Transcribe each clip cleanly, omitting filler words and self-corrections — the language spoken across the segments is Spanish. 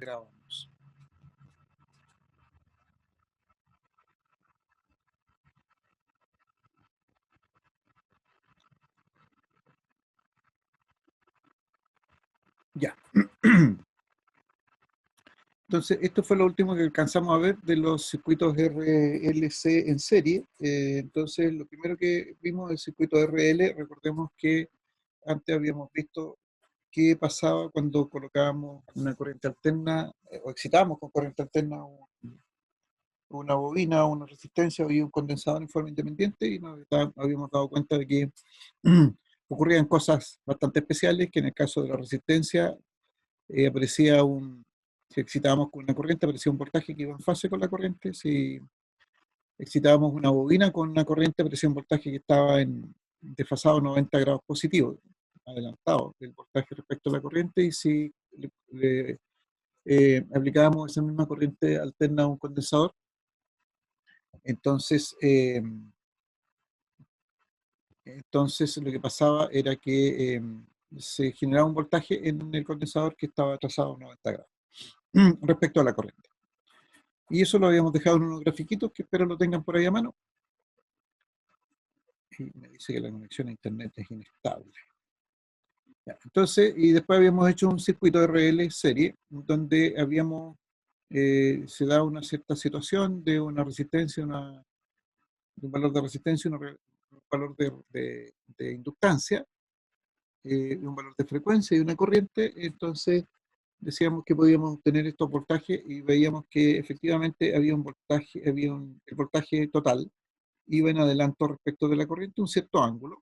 Grabamos. Ya. Entonces, esto fue lo último que alcanzamos a ver de los circuitos RLC en serie. Entonces, lo primero que vimos del circuito RL, recordemos que antes habíamos visto qué pasaba cuando colocábamos una corriente alterna o excitábamos con corriente alterna una bobina, una resistencia y un condensador en forma independiente, y nos habíamos dado cuenta de que ocurrían cosas bastante especiales, que en el caso de la resistencia aparecía si excitábamos con una corriente, aparecía un voltaje que iba en fase con la corriente. Si excitábamos una bobina con una corriente, aparecía un voltaje que estaba desfasado 90 grados positivos, adelantado del voltaje respecto a la corriente. Y si aplicábamos esa misma corriente alterna a un condensador, entonces, entonces lo que pasaba era que se generaba un voltaje en el condensador que estaba atrasado 90 grados respecto a la corriente. Y eso lo habíamos dejado en unos grafiquitos que espero lo tengan por ahí a mano. Y me dice que la conexión a internet es inestable. Ya, entonces, y después habíamos hecho un circuito RL serie, donde se da una cierta situación de una resistencia, de un valor de resistencia, un valor de inductancia, un valor de frecuencia y una corriente. Entonces decíamos que podíamos obtener estos voltajes y veíamos que efectivamente había un voltaje, el voltaje total iba en adelanto respecto de la corriente un cierto ángulo,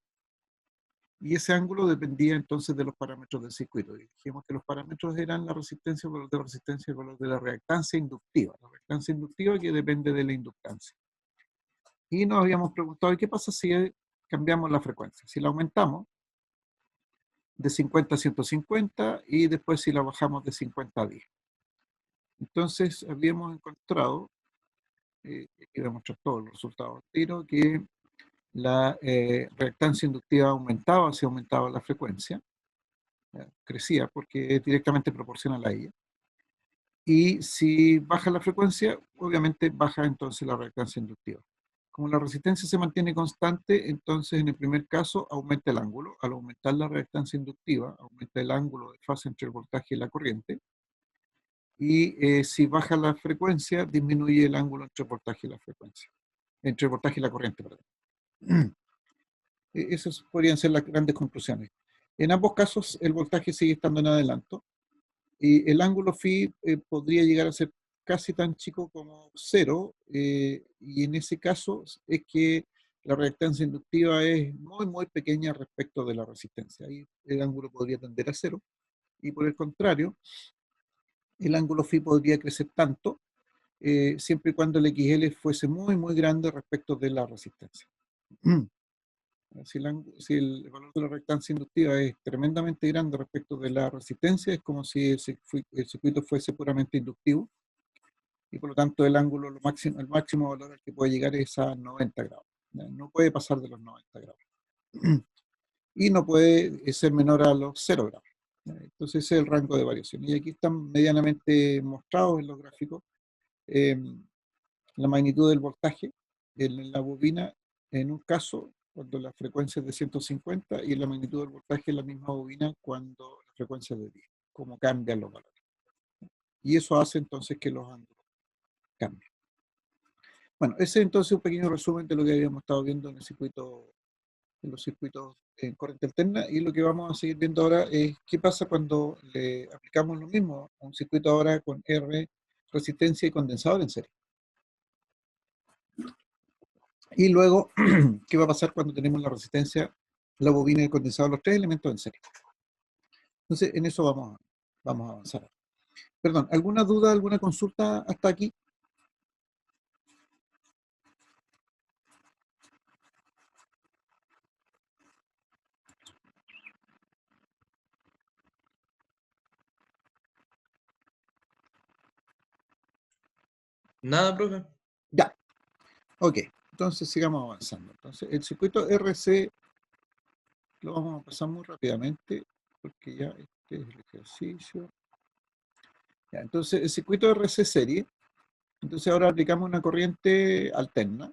y ese ángulo dependía entonces de los parámetros del circuito. Y dijimos que los parámetros eran la resistencia, el valor de resistencia y el valor de la reactancia inductiva. La reactancia inductiva que depende de la inductancia. Y nos habíamos preguntado, ¿qué pasa si cambiamos la frecuencia? Si la aumentamos de 50 a 150 y después si la bajamos de 50 a 10. Entonces habíamos encontrado, y demostrar todos los resultados al tiro, que la reactancia inductiva aumentaba si aumentaba la frecuencia, crecía porque es directamente proporcional a ella. Y si baja la frecuencia, obviamente baja entonces la reactancia inductiva. Como la resistencia se mantiene constante, entonces en el primer caso aumenta el ángulo. Al aumentar la reactancia inductiva, aumenta el ángulo de fase entre el voltaje y la corriente. Y si baja la frecuencia, disminuye el ángulo entre el voltaje y la frecuencia. Entre el voltaje y la corriente, perdón. Esas podrían ser las grandes conclusiones. En ambos casos, el voltaje sigue estando en adelanto. Y el ángulo phi podría llegar a ser casi tan chico como cero, y en ese caso es que la reactancia inductiva es muy, muy pequeña respecto de la resistencia. Ahí el ángulo podría tender a cero, y por el contrario, el ángulo phi podría crecer tanto, siempre y cuando el XL fuese muy, muy grande respecto de la resistencia. Si el valor de la reactancia inductiva es tremendamente grande respecto de la resistencia, es como si el circuito fuese puramente inductivo, y por lo tanto el ángulo, el máximo valor al que puede llegar es a 90 grados. No puede pasar de los 90 grados. Y no puede ser menor a los 0 grados. Entonces ese es el rango de variación. Y aquí están medianamente mostrados en los gráficos la magnitud del voltaje en la bobina, en un caso cuando la frecuencia es de 150, y la magnitud del voltaje en la misma bobina cuando la frecuencia es de 10, cómo cambian los valores. Y eso hace entonces que los ángulos cambien. Bueno, ese es entonces un pequeño resumen de lo que habíamos estado viendo en los circuitos en corriente alterna, y lo que vamos a seguir viendo ahora es qué pasa cuando le aplicamos lo mismo a un circuito ahora con R, resistencia y condensador en serie. Y luego, ¿qué va a pasar cuando tenemos la resistencia, la bobina y el condensador, los tres elementos en serie? Entonces, en eso vamos a avanzar. Perdón, ¿alguna duda, alguna consulta hasta aquí? Nada, profe. Ya, ok. Entonces, sigamos avanzando. Entonces, el circuito RC lo vamos a pasar muy rápidamente, porque ya este es el ejercicio. Ya, entonces, el circuito RC serie, entonces ahora aplicamos una corriente alterna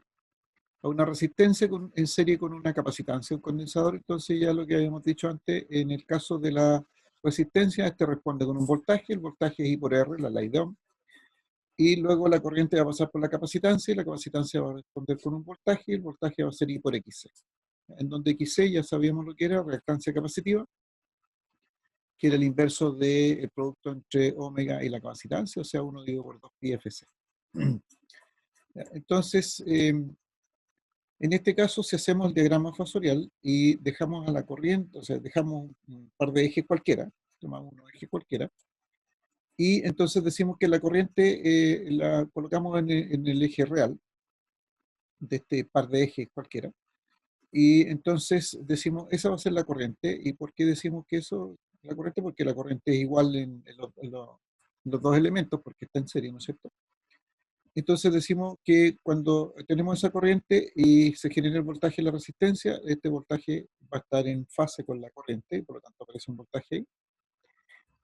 a una resistencia en serie con una capacitancia, un condensador. Entonces ya lo que habíamos dicho antes, en el caso de la resistencia, este responde con un voltaje, el voltaje es I por R, la ley de Ohm, y luego la corriente va a pasar por la capacitancia, y la capacitancia va a responder con un voltaje, y el voltaje va a ser I por XC. En donde XC ya sabíamos lo que era, reactancia capacitiva, que era el inverso del producto entre omega y la capacitancia, o sea, 1 dividido por 2 pi FC. Entonces, en este caso, si hacemos el diagrama fasorial y dejamos a la corriente, o sea, dejamos un par de ejes cualquiera, tomamos unos ejes cualquiera, y entonces decimos que la corriente la colocamos en el eje real de este par de ejes cualquiera, y entonces decimos, esa va a ser la corriente. ¿Y por qué decimos que eso es la corriente? Porque la corriente es igual en los dos elementos, porque está en serie, ¿no es cierto? Entonces decimos que cuando tenemos esa corriente y se genera el voltaje y la resistencia, este voltaje va a estar en fase con la corriente, por lo tanto aparece un voltaje ahí.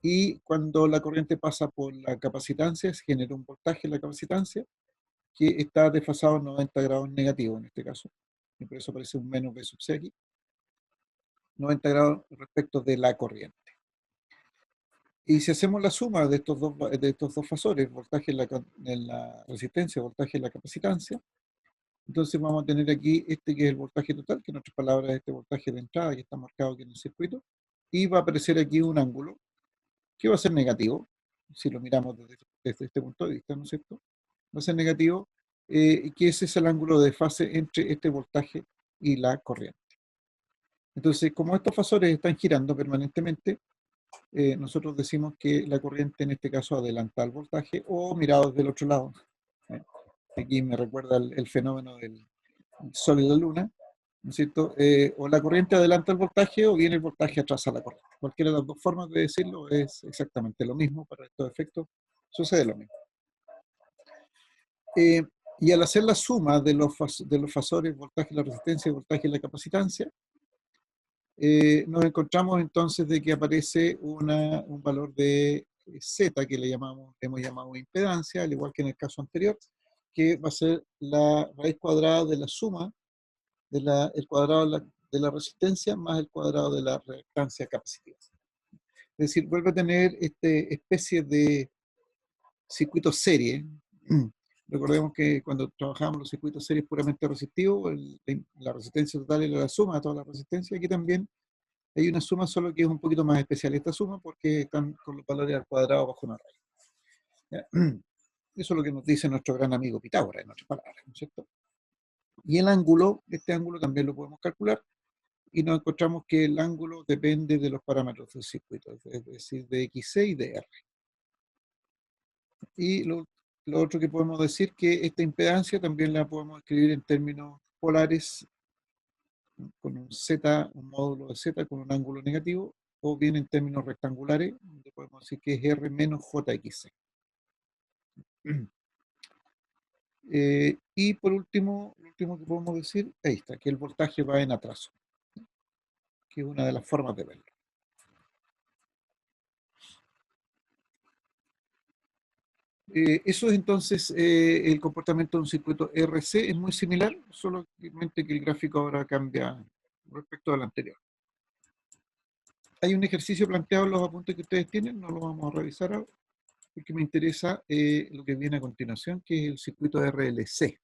Y cuando la corriente pasa por la capacitancia, se genera un voltaje en la capacitancia que está desfasado en 90 grados negativo en este caso. Y por eso aparece un menos V sub C aquí. 90 grados respecto de la corriente. Y si hacemos la suma de estos dos fasores, voltaje en la resistencia, voltaje en la capacitancia, entonces vamos a tener aquí este que es el voltaje total, que en otras palabras es este voltaje de entrada que está marcado aquí en el circuito, y va a aparecer aquí un ángulo que va a ser negativo, si lo miramos desde este punto de vista, ¿no es cierto? Va a ser negativo, que ese es el ángulo de fase entre este voltaje y la corriente. Entonces, como estos fasores están girando permanentemente, nosotros decimos que la corriente en este caso adelanta el voltaje o mirado desde el otro lado. ¿Eh? Aquí me recuerda el fenómeno del Sol y la Luna, ¿no es cierto? O la corriente adelanta el voltaje o bien el voltaje atrasa la corriente. Cualquiera de las dos formas de decirlo es exactamente lo mismo. Para estos efectos sucede lo mismo. Y al hacer la suma de los fasores, voltaje, la resistencia, voltaje y la capacitancia, nos encontramos entonces de que aparece un valor de Z que hemos llamado impedancia, al igual que en el caso anterior, que va a ser la raíz cuadrada de la suma el cuadrado de la resistencia más el cuadrado de la reactancia capacitiva. Es decir, vuelve a tener esta especie de circuito serie. Recordemos que cuando trabajamos los circuitos series puramente resistivos, la resistencia total era la suma de toda la resistencia. Aquí también hay una suma, solo que es un poquito más especial esta suma porque están con los valores al cuadrado bajo una raíz. ¿Ya? Eso es lo que nos dice nuestro gran amigo Pitágoras, en otras palabras, ¿no es cierto? Y el ángulo, este ángulo también lo podemos calcular, y nos encontramos que el ángulo depende de los parámetros del circuito, es decir, de XC y de R. Y lo otro que podemos decir que esta impedancia también la podemos escribir en términos polares, con un Z, un módulo de Z con un ángulo negativo, o bien en términos rectangulares, donde podemos decir que es R menos JXC. Y por último, lo último que podemos decir, ahí está, que el voltaje va en atraso, que es una de las formas de verlo. Eso es entonces el comportamiento de un circuito RC, es muy similar, solamente que el gráfico ahora cambia respecto al anterior. Hay un ejercicio planteado en los apuntes que ustedes tienen, no lo vamos a revisar ahora, porque me interesa lo que viene a continuación, que es el circuito RLC.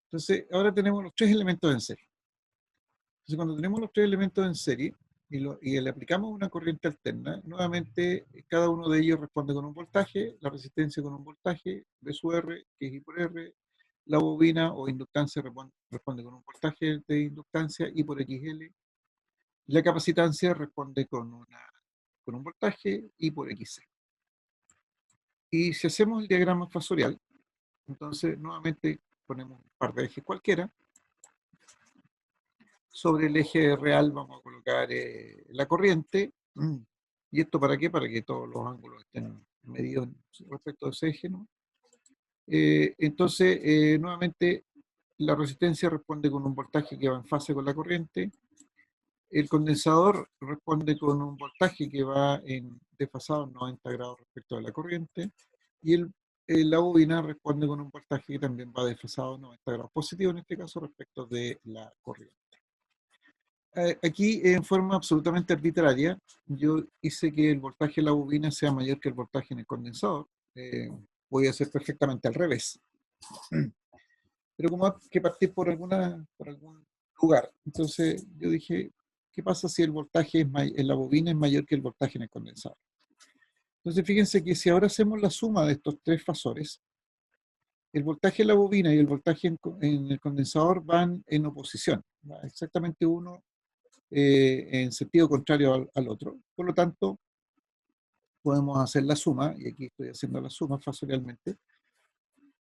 Entonces, ahora tenemos los tres elementos en serie. Entonces, cuando tenemos los tres elementos en serie y le aplicamos una corriente alterna, nuevamente cada uno de ellos responde con un voltaje, la resistencia con un voltaje, V sub R, que es I por R, la bobina o inductancia responde con un voltaje de inductancia, I por XL, y la capacitancia responde con un voltaje, I por XC. Y si hacemos el diagrama fasorial, entonces nuevamente ponemos un par de ejes cualquiera. Sobre el eje real vamos a colocar la corriente. ¿Y esto para qué? Para que todos los ángulos estén medidos respecto a ese eje, ¿no? Entonces, nuevamente, la resistencia responde con un voltaje que va en fase con la corriente. el condensador responde con un voltaje que va en desfasado 90 grados respecto de la corriente, y la bobina responde con un voltaje que también va desfasado 90 grados positivo, en este caso, respecto de la corriente. Aquí, en forma absolutamente arbitraria, yo hice que el voltaje de la bobina sea mayor que el voltaje en el condensador. Voy a hacer perfectamente al revés. Pero como hay que partir por algún lugar, entonces yo dije, ¿qué pasa si el voltaje en la bobina es mayor que el voltaje en el condensador? Entonces fíjense que si ahora hacemos la suma de estos tres fasores, el voltaje en la bobina y el voltaje en el condensador van en oposición, ¿va? Exactamente uno en sentido contrario al otro. Por lo tanto, podemos hacer la suma, y aquí estoy haciendo la suma fasorialmente,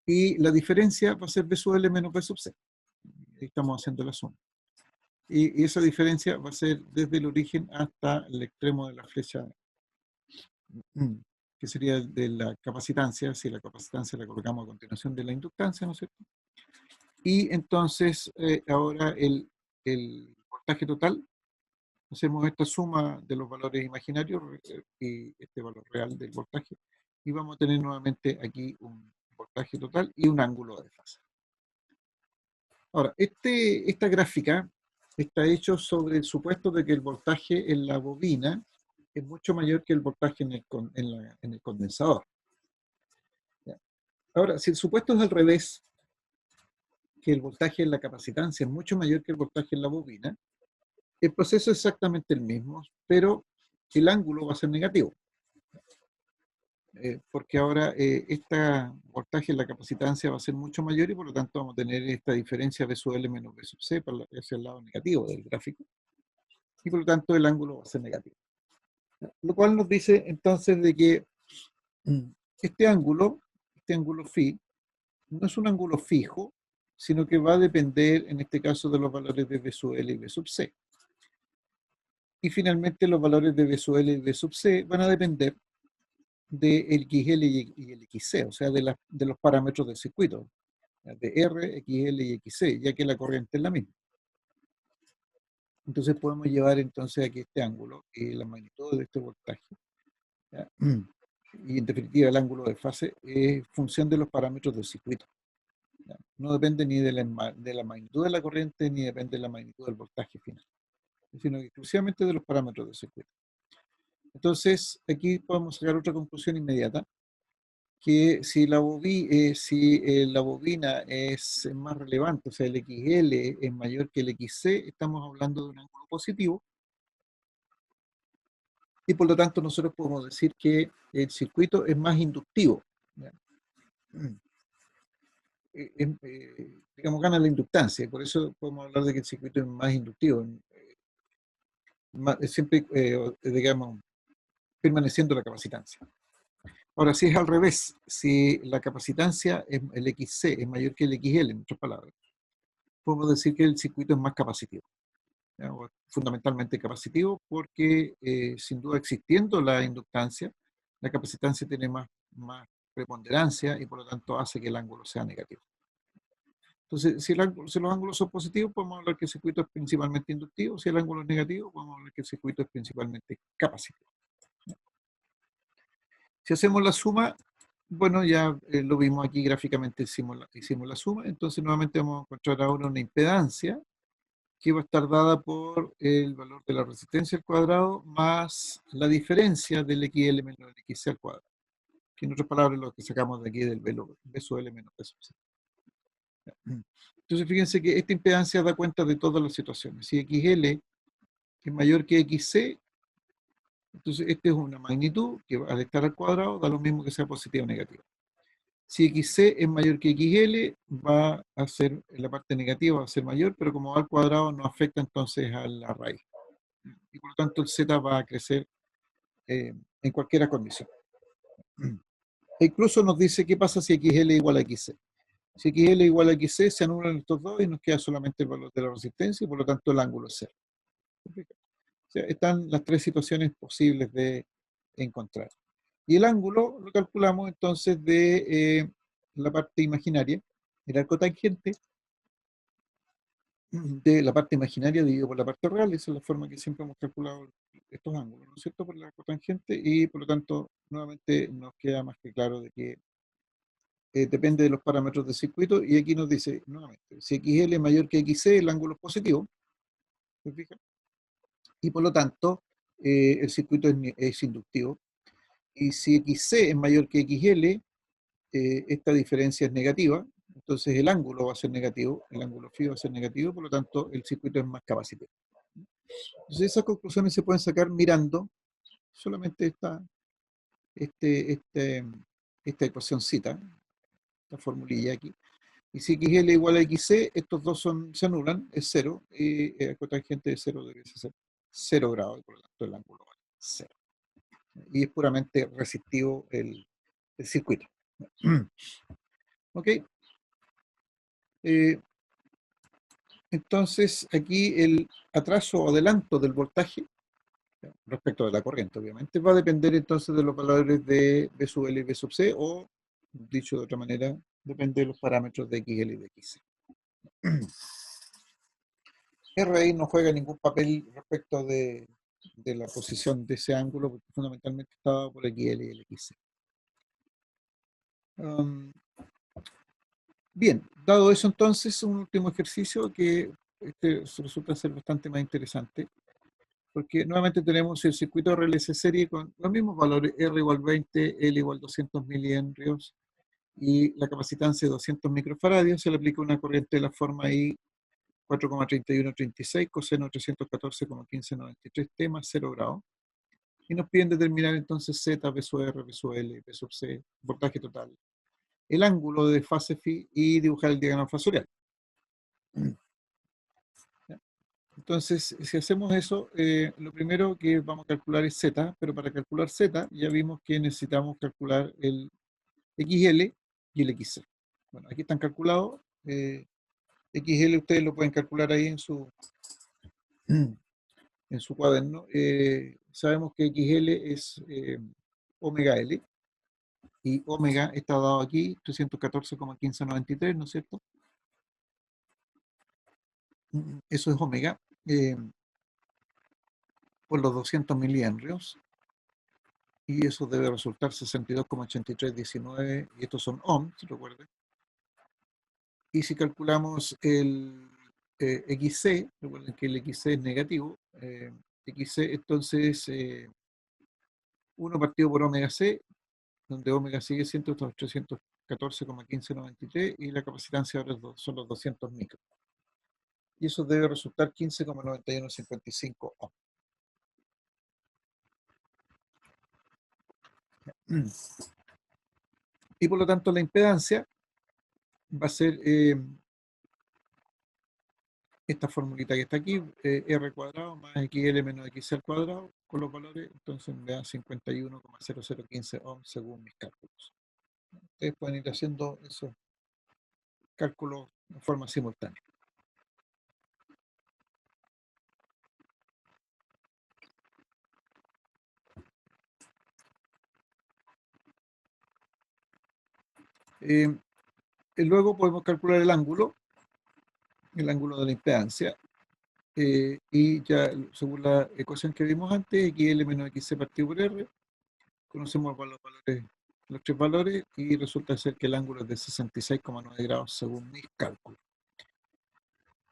y la diferencia va a ser B sub L menos B sub C. Ahí estamos haciendo la suma. Y esa diferencia va a ser desde el origen hasta el extremo de la flecha, que sería de la capacitancia, si la capacitancia la colocamos a continuación de la inductancia, ¿no es cierto? Y entonces, ahora el voltaje total, hacemos esta suma de los valores imaginarios y este valor real del voltaje, y vamos a tener nuevamente aquí un voltaje total y un ángulo de fase. Ahora, esta gráfica está hecho sobre el supuesto de que el voltaje en la bobina es mucho mayor que el voltaje en el condensador. ¿Ya? Ahora, si el supuesto es al revés, que el voltaje en la capacitancia es mucho mayor que el voltaje en la bobina, el proceso es exactamente el mismo, pero el ángulo va a ser negativo. Porque ahora este voltaje en la capacitancia va a ser mucho mayor y por lo tanto vamos a tener esta diferencia B sub L menos B sub C hacia el lado negativo del gráfico, y por lo tanto el ángulo va a ser negativo. Lo cual nos dice entonces de que este ángulo phi, no es un ángulo fijo, sino que va a depender en este caso de los valores de B sub L y B sub C. Y finalmente los valores de B sub L y B sub C van a depender del XL y el XC, o sea, de los parámetros del circuito, de R, XL y XC, ya que la corriente es la misma. Entonces podemos llevar entonces aquí este ángulo y la magnitud de este voltaje, ¿ya? Y en definitiva el ángulo de fase es función de los parámetros del circuito, ¿ya? No depende ni de la magnitud de la corriente ni depende de la magnitud del voltaje final, sino exclusivamente de los parámetros del circuito. Entonces aquí podemos sacar otra conclusión inmediata, que si la bobina es más relevante, o sea, el XL es mayor que el XC, estamos hablando de un ángulo positivo, y por lo tanto nosotros podemos decir que el circuito es más inductivo. ¿Ya? Digamos, gana la inductancia, y por eso podemos hablar de que el circuito es más inductivo, siempre, digamos, permaneciendo la capacitancia. Ahora, si es al revés, si la capacitancia, el XC es mayor que el XL, en otras palabras, podemos decir que el circuito es más capacitivo, ¿ya? O fundamentalmente capacitivo, porque sin duda existiendo la inductancia, la capacitancia tiene más preponderancia y por lo tanto hace que el ángulo sea negativo. Entonces, si los ángulos son positivos, podemos hablar que el circuito es principalmente inductivo; si el ángulo es negativo, podemos hablar que el circuito es principalmente capacitivo. Si hacemos la suma, bueno, ya lo vimos aquí gráficamente, hicimos la suma, entonces nuevamente vamos a encontrar ahora una impedancia que va a estar dada por el valor de la resistencia al cuadrado más la diferencia del XL menos el XC al cuadrado, que en otras palabras es lo que sacamos de aquí del B sub L menos B sub C. Entonces fíjense que esta impedancia da cuenta de todas las situaciones. Si XL es mayor que XC, entonces esta es una magnitud que al estar al cuadrado da lo mismo que sea positiva o negativa. Si XC es mayor que XL, va a ser, la parte negativa va a ser mayor, pero como va al cuadrado no afecta entonces a la raíz. Y por lo tanto el Z va a crecer en cualquier condición. E incluso nos dice qué pasa si XL es igual a XC. Si XL es igual a XC, se anulan estos dos y nos queda solamente el valor de la resistencia y por lo tanto el ángulo es cero. O sea, están las tres situaciones posibles de encontrar. Y el ángulo lo calculamos entonces de la parte imaginaria, el arco tangente, de la parte imaginaria dividido por la parte real. Esa es la forma que siempre hemos calculado estos ángulos, ¿no es cierto? Por la cotangente, y por lo tanto, nuevamente nos queda más que claro de que depende de los parámetros del circuito, y aquí nos dice, nuevamente, si XL es mayor que XC, el ángulo es positivo, ¿se fija? Y por lo tanto, el circuito es inductivo. Y si XC es mayor que XL, esta diferencia es negativa, entonces el ángulo va a ser negativo, el ángulo φ va a ser negativo, por lo tanto el circuito es más capacitivo. Entonces esas conclusiones se pueden sacar mirando solamente este, este, esta ecuacióncita, esta formulilla aquí. Y si XL igual a XC, estos dos se anulan, es cero, y el cotangente de cero debe ser 0 grados, y por lo tanto el ángulo vale 0. Y es puramente resistivo el circuito. ¿Ok? Entonces, aquí el atraso o adelanto del voltaje, respecto de la corriente, obviamente, va a depender entonces de los valores de B sub L y B sub C, o, dicho de otra manera, depende de los parámetros de XL y de XC. RI no juega ningún papel respecto de la posición de ese ángulo, porque fundamentalmente está dado por XL y el XC. Bien, dado eso entonces, un último ejercicio que resulta ser bastante más interesante, porque nuevamente tenemos el circuito RLC serie con los mismos valores, R igual 20, L igual 200 milihenrios, y la capacitancia de 200 microfaradios. Se le aplica una corriente de la forma I 4,3136, coseno 314,1593 T más 0 grados. Y nos piden determinar entonces Z, V sub R, V sub L, V sub C, voltaje total, el ángulo de fase phi y dibujar el diagrama fasorial. Entonces, si hacemos eso, lo primero que vamos a calcular es Z, pero para calcular Z ya vimos que necesitamos calcular el XL y el XC. Bueno, aquí están calculados. XL ustedes lo pueden calcular ahí en su cuaderno. Sabemos que XL es omega L, y omega está dado aquí, 314,1593, ¿no es cierto? Eso es omega, por los 200 milihenrios, y eso debe resultar 62,8319, y estos son ohms, recuerden. Y si calculamos el XC, recuerden que el XC es negativo, XC entonces 1 partido por omega C, donde omega sigue siendo estos 314,1593, y la capacitancia ahora son los 200 micros. Y eso debe resultar 15,9155 ohms. Y por lo tanto la impedancia va a ser esta formulita que está aquí, R cuadrado más XL menos XC al cuadrado, con los valores, entonces me da 51,0015 ohms según mis cálculos. Ustedes pueden ir haciendo esos cálculos de forma simultánea. Luego podemos calcular el ángulo de la impedancia, y ya según la ecuación que vimos antes, XL menos XC partido por R, conocemos los valores, los tres valores, y resulta ser que el ángulo es de 66,9 grados según mis cálculos.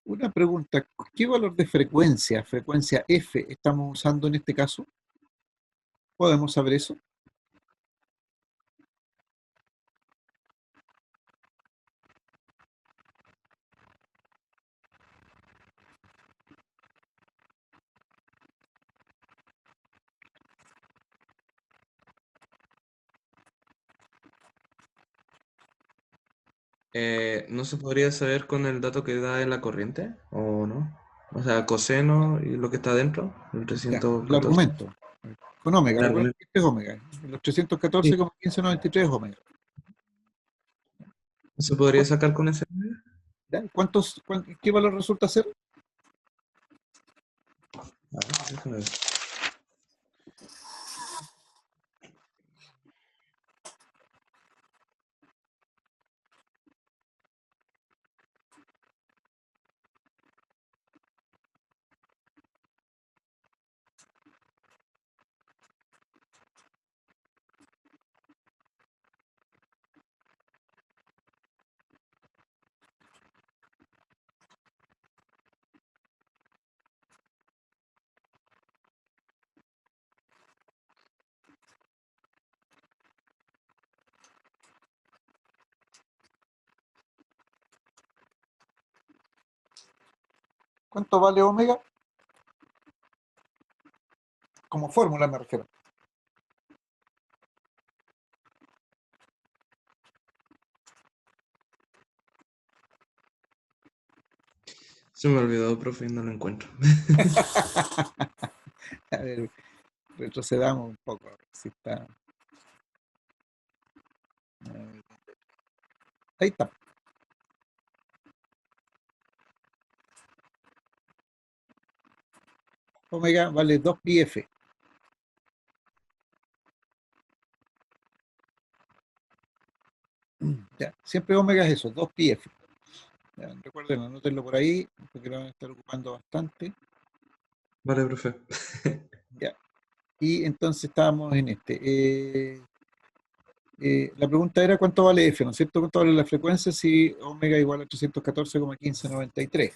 Una pregunta, ¿qué valor de frecuencia F, estamos usando en este caso? ¿Podemos saber eso? ¿No se podría saber con el dato que da en la corriente o no? O sea, coseno y lo que está dentro, el Ya, el 314. argumento, con omega, El recuerden argumento. que este es omega, los Sí. 314,1593 es omega. ¿No se podría sacar con ese? ¿Ya? ¿Qué valor resulta ser? A ver, déjame ver. ¿Cuánto vale omega? Como fórmula me refiero. Se me olvidó, profe, y no lo encuentro. A ver, retrocedamos un poco. A ver si está. Ahí está. Omega vale 2 pi f. Ya, siempre omega es eso, 2 pi f. Ya, recuerden, anótenlo por ahí, porque lo van a estar ocupando bastante. Vale, profe. Ya. Y entonces estábamos en este. La pregunta era cuánto vale f, ¿no es cierto? ¿Cuánto vale la frecuencia si omega igual a 314,1593?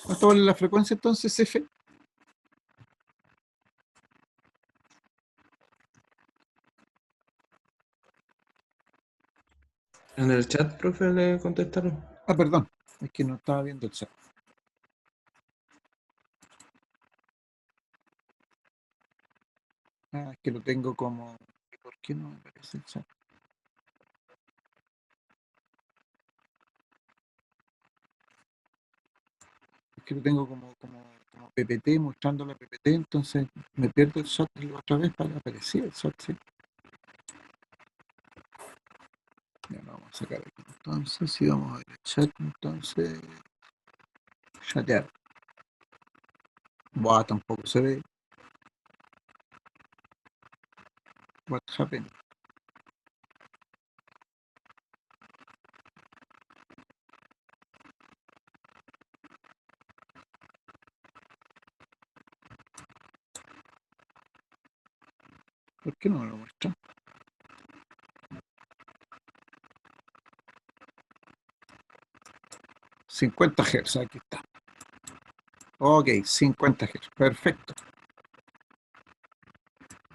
¿Cuánto vale la frecuencia entonces f? En el chat, profe, le contestaron. Ah, perdón, es que no estaba viendo el chat. Ah, es que lo tengo como. ¿Por qué no me aparece el chat? Es que lo tengo como PPT, mostrando la PPT, entonces me pierdo el chat y otra vez para aparecer el chat, sí. Ya lo vamos a sacar aquí. Entonces, si vamos a ver el chat, entonces. Chatear. Buah, tampoco se ve. What happened? ¿Por qué no me lo muestra? $50 Hz, aquí está. Ok, 50 Hz, perfecto.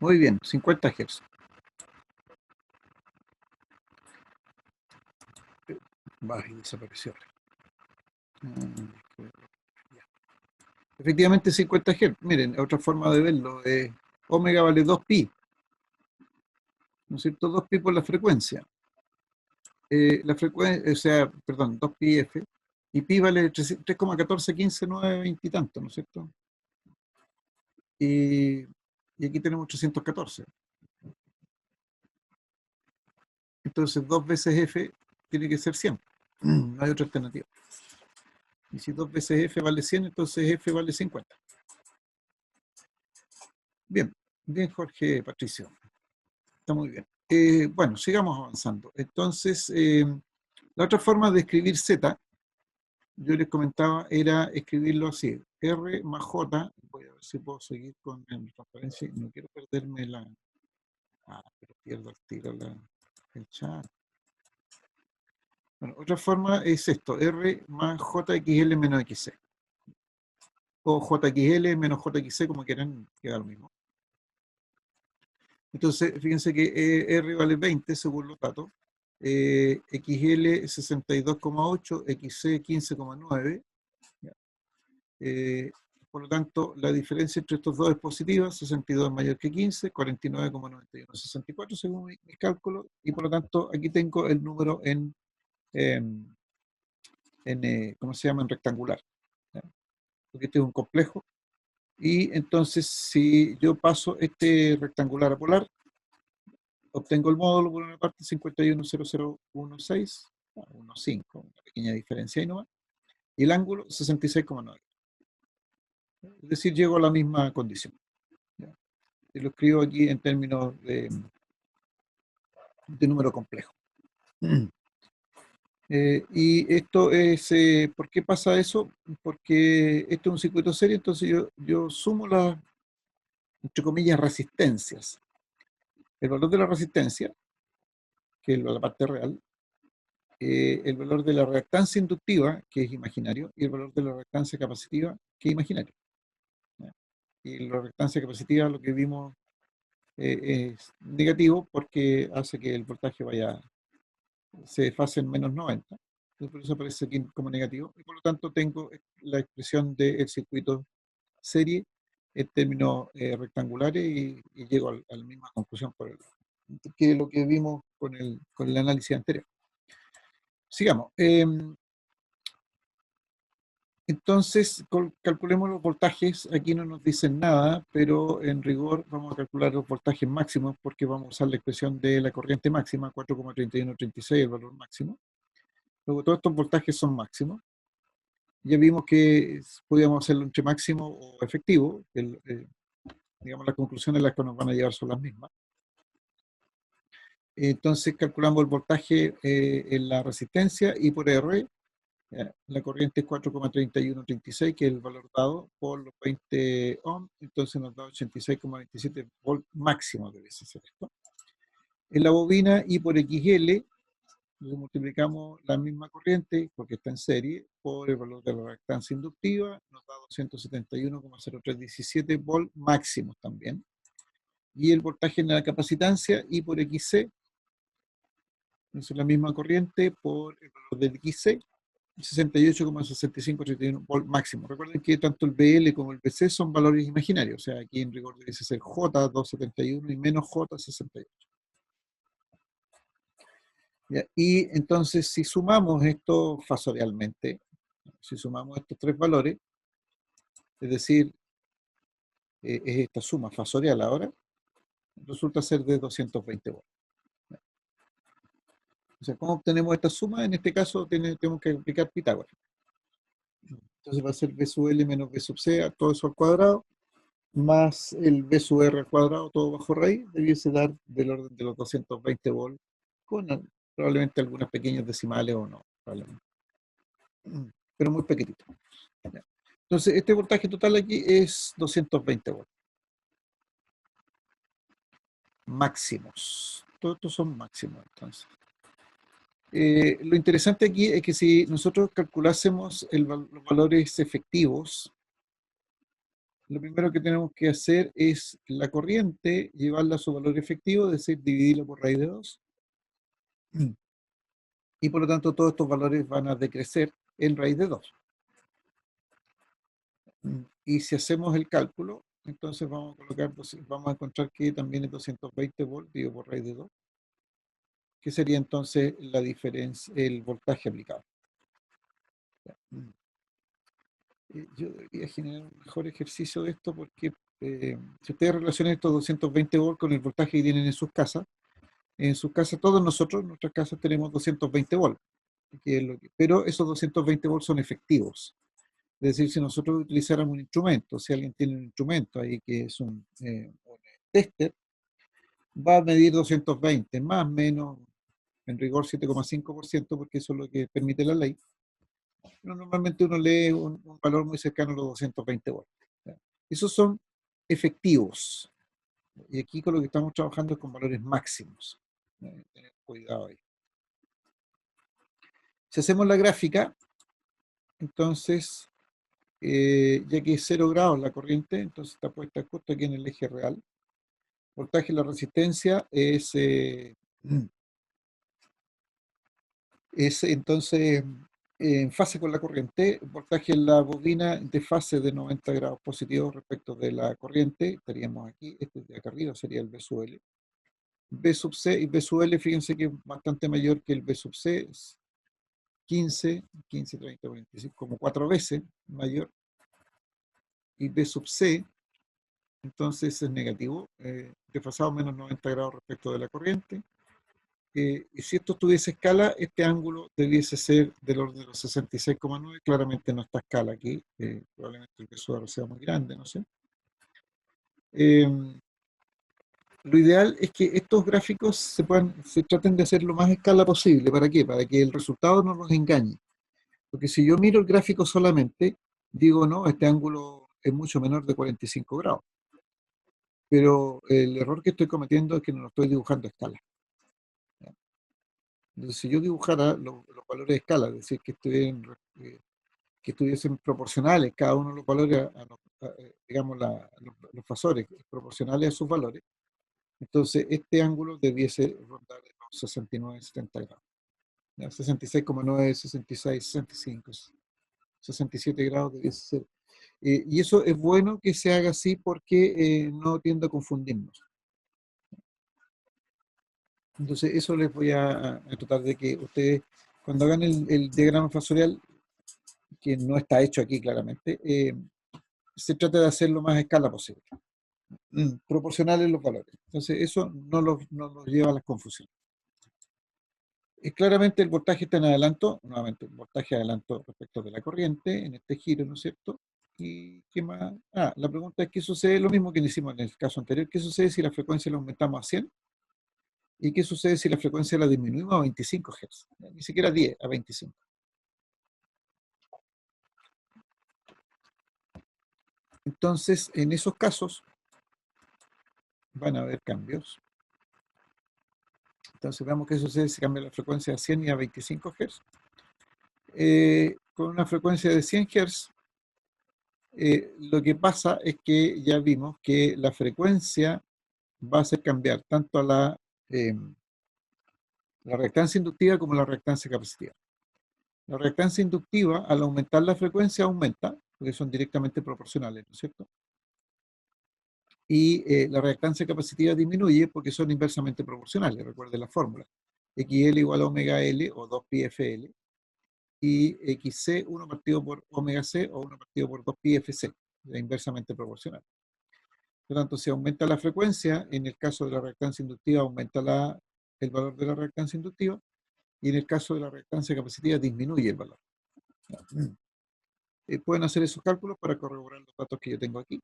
Muy bien, 50 Hz. Va, y desapareció. Ah, efectivamente 50 Hz. Miren, otra forma de verlo es omega vale 2 pi, ¿no es cierto? 2 pi por la frecuencia. La frecuencia, o sea, perdón, 2 pi f, y pi vale 3,1415,9, 20 y tanto, ¿no es cierto? Y aquí tenemos 314. Entonces 2 veces f tiene que ser 100. No hay otra alternativa. Y si 2 veces f vale 100, entonces f vale 50. Bien, bien Jorge Patricio. Está muy bien. Bueno, sigamos avanzando. Entonces, la otra forma de escribir z, yo les comentaba, era escribirlo así. R más J, voy a ver si puedo seguir con la transparencia, no quiero perderme la. Ah, pero pierdo el tiro el chat. Bueno, otra forma es esto, R más JXL menos XC. O JXL menos JXC, como quieran, queda lo mismo. Entonces, fíjense que R vale 20 según los datos, XL 62,8, XC 15,9. Por lo tanto, la diferencia entre estos dos es positiva, 62 es mayor que 15, 49,91, 64 según mis cálculos, y por lo tanto aquí tengo el número ¿cómo se llama? En rectangular, ¿ya? Porque este es un complejo, y entonces si yo paso este rectangular a polar, obtengo el módulo por una parte 51,0016, 1,5, una pequeña diferencia ahí nomás, y el ángulo 66,9. Es decir, llego a la misma condición. ¿Ya? Y lo escribo aquí en términos de número complejo. Y esto es, ¿por qué pasa eso? Porque esto es un circuito serie, entonces yo sumo las, entre comillas, resistencias. El valor de la resistencia, que es la parte real, el valor de la reactancia inductiva, que es imaginario, y el valor de la reactancia capacitiva, que es imaginario. ¿Ya? Y la reactancia capacitiva, lo que vimos, es negativo porque hace que el voltaje se desfase en -90. Entonces, por eso aparece aquí como negativo. Y por lo tanto tengo la expresión del circuito serie en términos rectangulares y llego a la misma conclusión que lo que vimos con el análisis anterior. Sigamos. Entonces, calculemos los voltajes. Aquí no nos dicen nada, pero en rigor vamos a calcular los voltajes máximos porque vamos a usar la expresión de la corriente máxima, 4,3136, el valor máximo. Luego, todos estos voltajes son máximos. Ya vimos que podíamos hacerlo entre máximo o efectivo. Digamos, las conclusiones a las que nos van a llevar son las mismas. Entonces, calculamos el voltaje en la resistencia y por R. La corriente es 4,3136, que es el valor dado por los 20 ohms, entonces nos da 86,27 volt máximo debe ser esto. En la bobina I por XL, multiplicamos la misma corriente, porque está en serie, por el valor de la reactancia inductiva, nos da 271,0317 volt máximos también. Y el voltaje en la capacitancia I por XC, es la misma corriente por el valor del XC, 68,6531 volt máximo. Recuerden que tanto el BL como el BC son valores imaginarios, o sea, aquí en rigor debe ser J271 y menos J68. ¿Ya? Y entonces, si sumamos esto fasorialmente, si sumamos estos tres valores, es decir, es esta suma fasorial ahora, resulta ser de 220 volts. O sea, ¿cómo obtenemos esta suma? En este caso tenemos que aplicar Pitágoras. Entonces va a ser B sub L menos B sub C, todo eso al cuadrado, más el B sub R al cuadrado, todo bajo raíz, debiese dar del orden de los 220 volts, con probablemente algunos pequeños decimales o no, probablemente. Pero muy pequeñito. Entonces, este voltaje total aquí es 220 volts. Máximos. Todos estos son máximos, entonces. Lo interesante aquí es que si nosotros calculásemos los valores efectivos, lo primero que tenemos que hacer es la corriente, llevarla a su valor efectivo, es decir, dividirlo por raíz de 2. Y por lo tanto todos estos valores van a decrecer en raíz de 2. Y si hacemos el cálculo, entonces vamos a encontrar que también es 220 volts dividido por raíz de 2, que sería entonces la diferencia, el voltaje aplicado. Yo debería generar un mejor ejercicio de esto porque si ustedes relacionan estos 220 volts con el voltaje que tienen en sus casas, todos nosotros en nuestras casas tenemos 220 volts, pero esos 220 volts son efectivos. Es decir, si nosotros utilizáramos un instrumento, si alguien tiene un instrumento ahí que es un tester, va a medir 220, más o menos, en rigor 7,5%, porque eso es lo que permite la ley. Pero normalmente uno lee un valor muy cercano a los 220 volts. ¿Ya? Esos son efectivos. Y aquí con lo que estamos trabajando es con valores máximos. Tener cuidado ahí. Si hacemos la gráfica, entonces, ya que es 0 grados la corriente, entonces está puesta justo aquí en el eje real. Voltaje en la resistencia es entonces en fase con la corriente. Voltaje en la bobina de fase de 90 grados positivos respecto de la corriente. Estaríamos aquí, este de acá arriba sería el B sub L. B sub C y B sub L, fíjense que es bastante mayor que el B sub C, es 15, 30, 45, como 4 veces mayor. Y B sub C, entonces es negativo, desfasado menos 90 grados respecto de la corriente. Y si esto tuviese escala, este ángulo debiese ser del orden de los 66,9. Claramente no está a escala aquí, probablemente el B sub R sea muy grande, no sé. lo ideal es que estos gráficos se traten de hacer lo más a escala posible. ¿Para qué? Para que el resultado no nos engañe. Porque si yo miro el gráfico solamente, digo, no, este ángulo es mucho menor de 45 grados. Pero el error que estoy cometiendo es que no lo estoy dibujando a escala. Entonces, si yo dibujara los valores de escala, es decir, que estuviesen proporcionales cada uno de los valores digamos, los fasores proporcionales a sus valores, entonces este ángulo debiese rondar los 69, 70 grados. ¿Ya? 66,9, 66, 65, 67 grados debiese ser. Y eso es bueno que se haga así porque no tiende a confundirnos. Entonces, eso les voy a tratar de que ustedes, cuando hagan el diagrama fasorial, que no está hecho aquí claramente, se trata de hacerlo lo más a escala posible, proporcionales los valores. Entonces, eso no los lleva a las confusiones. Claramente el voltaje está en adelanto, nuevamente el voltaje adelanto respecto de la corriente en este giro, ¿no es cierto? ¿Y qué más? La pregunta es qué sucede, lo mismo que hicimos en el caso anterior, ¿qué sucede si la frecuencia la aumentamos a 100? ¿Y qué sucede si la frecuencia la disminuimos a 25 Hz? Ni siquiera 10, a 25. Entonces, en esos casos van a haber cambios. Entonces, veamos qué sucede si cambia la frecuencia a 100 y a 25 Hz. Con una frecuencia de 100 Hz, lo que pasa es que ya vimos que la frecuencia va a hacer cambiar tanto a la reactancia inductiva como la reactancia capacitiva. La reactancia inductiva, al aumentar la frecuencia, aumenta, porque son directamente proporcionales, ¿no es cierto? Y la reactancia capacitiva disminuye porque son inversamente proporcionales, recuerden la fórmula. XL igual a omega L o 2πfL y XC 1 partido por omega C o 1 partido por 2πfC, inversamente proporcional. Por lo tanto, si aumenta la frecuencia, en el caso de la reactancia inductiva aumenta el valor de la reactancia inductiva y en el caso de la reactancia capacitiva disminuye el valor. Pueden hacer esos cálculos para corroborar los datos que yo tengo aquí.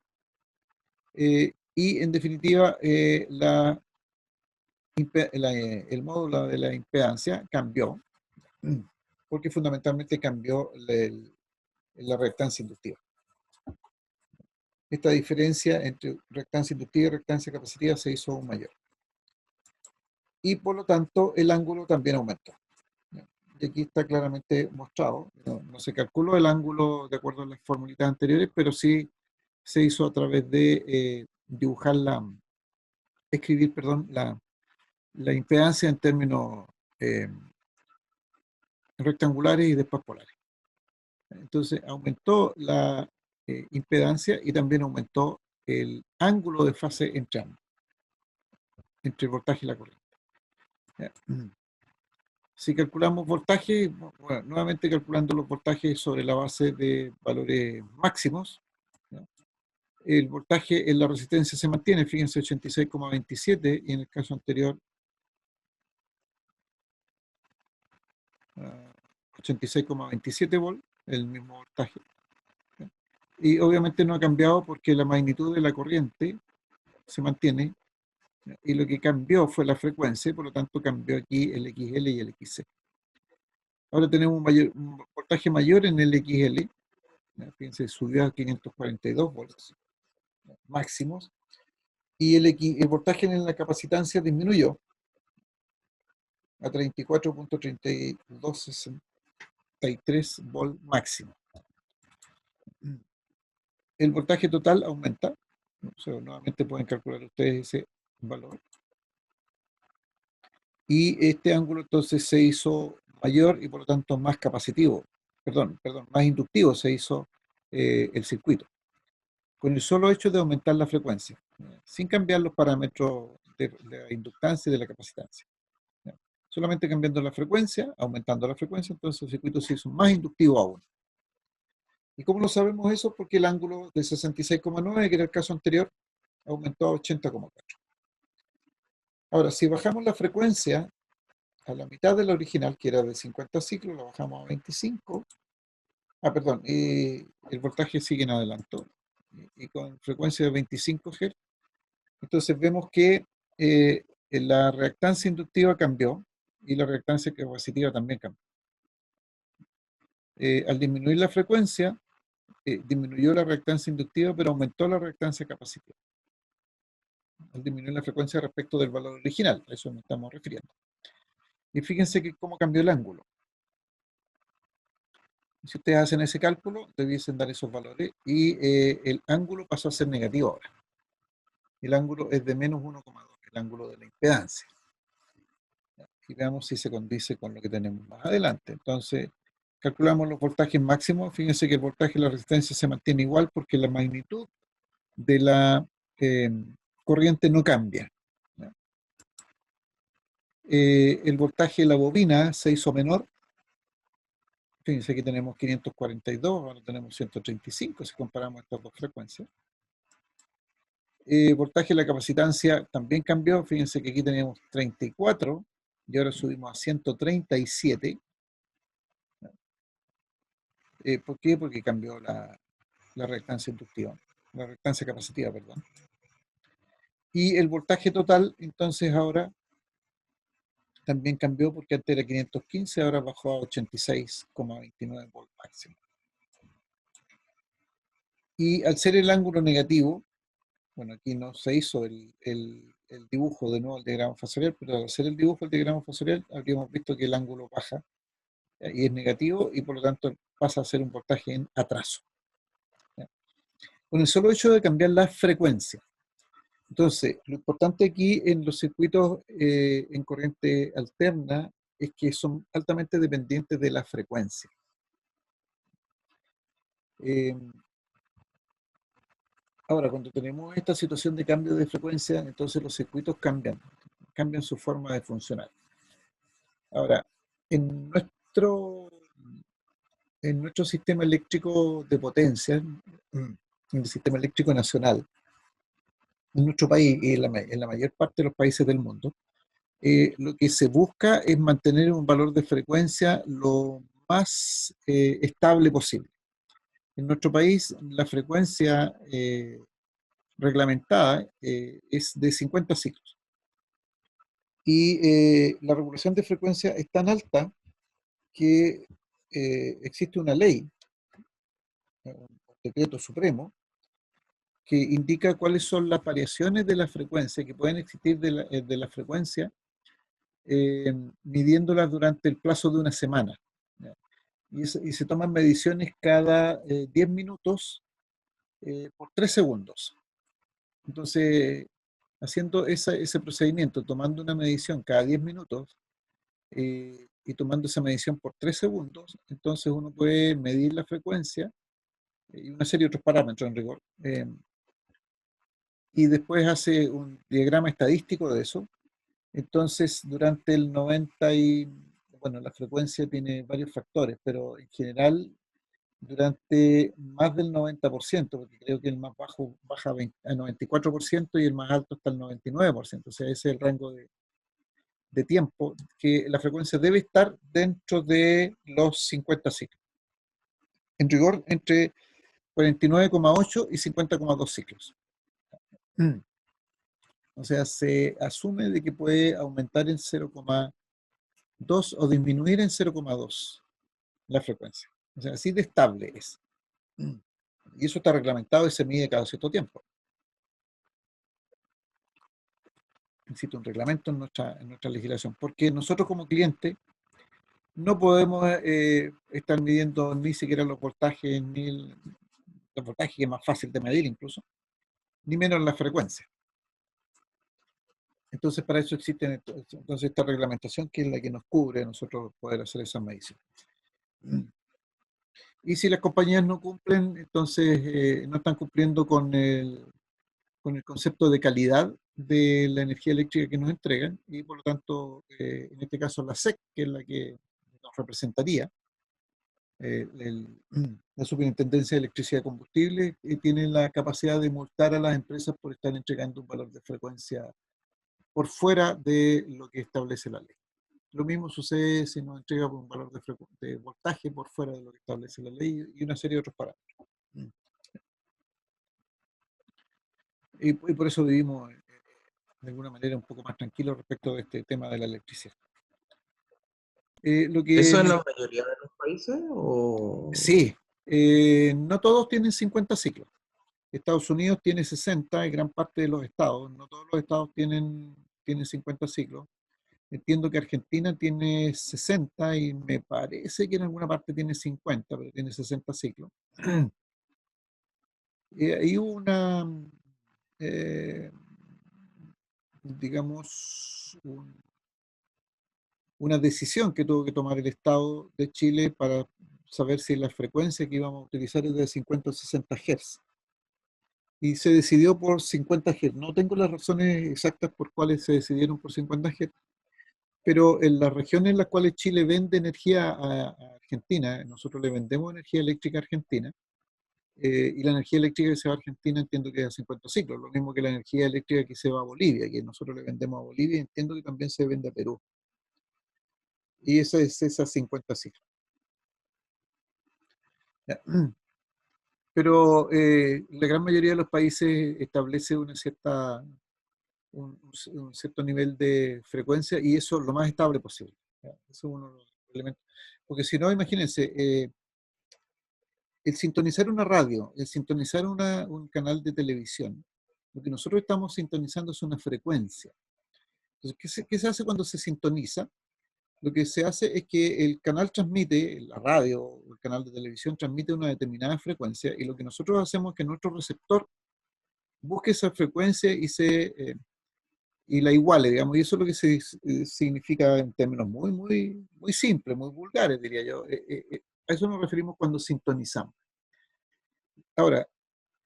Y en definitiva, el módulo de la impedancia cambió, porque fundamentalmente cambió la reactancia inductiva. Esta diferencia entre reactancia inductiva y reactancia capacitiva se hizo aún mayor. Y por lo tanto, el ángulo también aumentó. Y aquí está claramente mostrado. No se calculó el ángulo de acuerdo a las formulitas anteriores, pero sí se hizo a través de dibujar escribir, perdón, la impedancia en términos rectangulares y después polares. Entonces aumentó la impedancia y también aumentó el ángulo de fase entre ambos, entre el voltaje y la corriente. Si calculamos voltaje, bueno, nuevamente calculando los voltajes sobre la base de valores máximos, ¿no? El voltaje en la resistencia se mantiene, fíjense, 86,27 y en el caso anterior 86,27 volts, el mismo voltaje. Y obviamente no ha cambiado porque la magnitud de la corriente se mantiene y lo que cambió fue la frecuencia, por lo tanto cambió aquí el XL y el XC. Ahora tenemos un voltaje mayor en el XL, fíjense, subió a 542 volts máximos, y el voltaje en la capacitancia disminuyó a 34.3263 volts máximo. El voltaje total aumenta, o sea, nuevamente pueden calcular ustedes ese valor. Y este ángulo entonces se hizo mayor y por lo tanto más capacitivo, perdón, más inductivo se hizo el circuito, con el solo hecho de aumentar la frecuencia, sin cambiar los parámetros de la inductancia y de la capacitancia. Solamente cambiando la frecuencia, aumentando la frecuencia, entonces el circuito se hizo más inductivo aún. ¿Y cómo lo sabemos eso? Porque el ángulo de 66,9, que era el caso anterior, aumentó a 80,4. Ahora, si bajamos la frecuencia a la mitad de la original, que era de 50 ciclos, la bajamos a 25. Perdón, el voltaje sigue en adelanto. Y con frecuencia de 25 Hz. Entonces vemos que la reactancia inductiva cambió y la reactancia capacitiva también cambió. Al disminuir la frecuencia, disminuyó la reactancia inductiva, pero aumentó la reactancia capacitiva. Al disminuir la frecuencia respecto del valor original, a eso nos estamos refiriendo. Y fíjense que cómo cambió el ángulo. Si ustedes hacen ese cálculo, debiesen dar esos valores y el ángulo pasó a ser negativo ahora. El ángulo es de menos 1,2, el ángulo de la impedancia. Y veamos si se condice con lo que tenemos más adelante. Entonces, calculamos los voltajes máximos. Fíjense que el voltaje y la resistencia se mantiene igual porque la magnitud de la corriente no cambia. El voltaje de la bobina se hizo menor. Fíjense que tenemos 542, ahora tenemos 135 si comparamos estas dos frecuencias. Voltaje de la capacitancia también cambió. Fíjense que aquí teníamos 34 y ahora subimos a 137. ¿Por qué? Porque cambió la reactancia inductiva, la reactancia capacitiva, perdón. Y el voltaje total, entonces ahora también cambió porque antes era 515, ahora bajó a 86,29 volts máximo. Y al ser el ángulo negativo, bueno, aquí no se hizo el dibujo de nuevo, el diagrama fasorial, pero al hacer el dibujo del diagrama fasorial, habríamos visto que el ángulo baja y es negativo y por lo tanto pasa a ser un voltaje en atraso. Con el solo hecho de cambiar la frecuencia. Entonces, lo importante aquí en los circuitos en corriente alterna es que son altamente dependientes de la frecuencia. Ahora, cuando tenemos esta situación de cambio de frecuencia, entonces los circuitos cambian su forma de funcionar. Ahora, en nuestro sistema eléctrico de potencia, en el sistema eléctrico nacional, en nuestro país y en la mayor parte de los países del mundo, lo que se busca es mantener un valor de frecuencia lo más estable posible. En nuestro país, la frecuencia reglamentada es de 50 ciclos. Y la regulación de frecuencia es tan alta que existe una ley, un decreto supremo, que indica cuáles son las variaciones de la frecuencia que pueden existir de la frecuencia, midiéndolas durante el plazo de una semana. ¿Ya? Y se toman mediciones cada 10 minutos por 3 segundos. Entonces, haciendo ese procedimiento, tomando una medición cada 10 minutos y tomando esa medición por 3 segundos, entonces uno puede medir la frecuencia y una serie de otros parámetros en rigor. Y después hace un diagrama estadístico de eso. Entonces, durante el 90 bueno, la frecuencia tiene varios factores, pero en general, durante más del 90%, porque creo que el más bajo baja a 94% y el más alto está al 99%, o sea, ese es el rango de tiempo que la frecuencia debe estar dentro de los 50 ciclos. En rigor, entre 49,8 y 50,2 ciclos. O sea, se asume de que puede aumentar en 0,2 o disminuir en 0,2 la frecuencia. O sea, así de estable es. Y eso está reglamentado y se mide cada cierto tiempo. Existe un reglamento en nuestra legislación, porque nosotros como cliente no podemos estar midiendo ni siquiera los voltajes, ni los voltajes que es más fácil de medir incluso, ni menos la frecuencia. Entonces, para eso existe entonces esta reglamentación que es la que nos cubre a nosotros poder hacer esas mediciones. Y si las compañías no cumplen, entonces no están cumpliendo con el concepto de calidad de la energía eléctrica que nos entregan y por lo tanto, en este caso la SEC, que es la que nos representaría, la Superintendencia de Electricidad y Combustible, tiene la capacidad de multar a las empresas por estar entregando un valor de frecuencia por fuera de lo que establece la ley. Lo mismo sucede si nos entrega un valor de voltaje por fuera de lo que establece la ley y una serie de otros parámetros. Y por eso vivimos de alguna manera un poco más tranquilos respecto de este tema de la electricidad. Lo ¿Eso que en me la mayoría de los países o...? Sí, no todos tienen 50 ciclos. Estados Unidos tiene 60 y gran parte de los estados. No todos los estados tienen 50 ciclos. Entiendo que Argentina tiene 60 y me parece que en alguna parte tiene 50, pero tiene 60 ciclos. Hay eh, digamos, una decisión que tuvo que tomar el Estado de Chile para saber si la frecuencia que íbamos a utilizar es de 50 o 60 Hz. Y se decidió por 50 Hz. No tengo las razones exactas por cuáles se decidieron por 50 Hz, pero en las regiones en las cuales Chile vende energía a Argentina, nosotros le vendemos energía eléctrica a Argentina, y la energía eléctrica que se va a Argentina entiendo que es a 50 ciclos, lo mismo que la energía eléctrica que se va a Bolivia, que nosotros le vendemos a Bolivia, entiendo que también se vende a Perú. Y esa es esas 50 ciclos. Ya. Pero la gran mayoría de los países establece un cierto nivel de frecuencia y eso lo más estable posible. ¿Ya? Eso es uno de los elementos. Porque si no, imagínense, el sintonizar una radio, el sintonizar un canal de televisión, lo que nosotros estamos sintonizando es una frecuencia. Entonces, ¿qué se hace cuando se sintoniza? Lo que se hace es que el canal transmite, la radio o el canal de televisión transmite una determinada frecuencia y lo que nosotros hacemos es que nuestro receptor busque esa frecuencia y la iguale, digamos, y eso es lo que significa en términos muy simples, muy vulgares, diría yo. A eso nos referimos cuando sintonizamos. Ahora,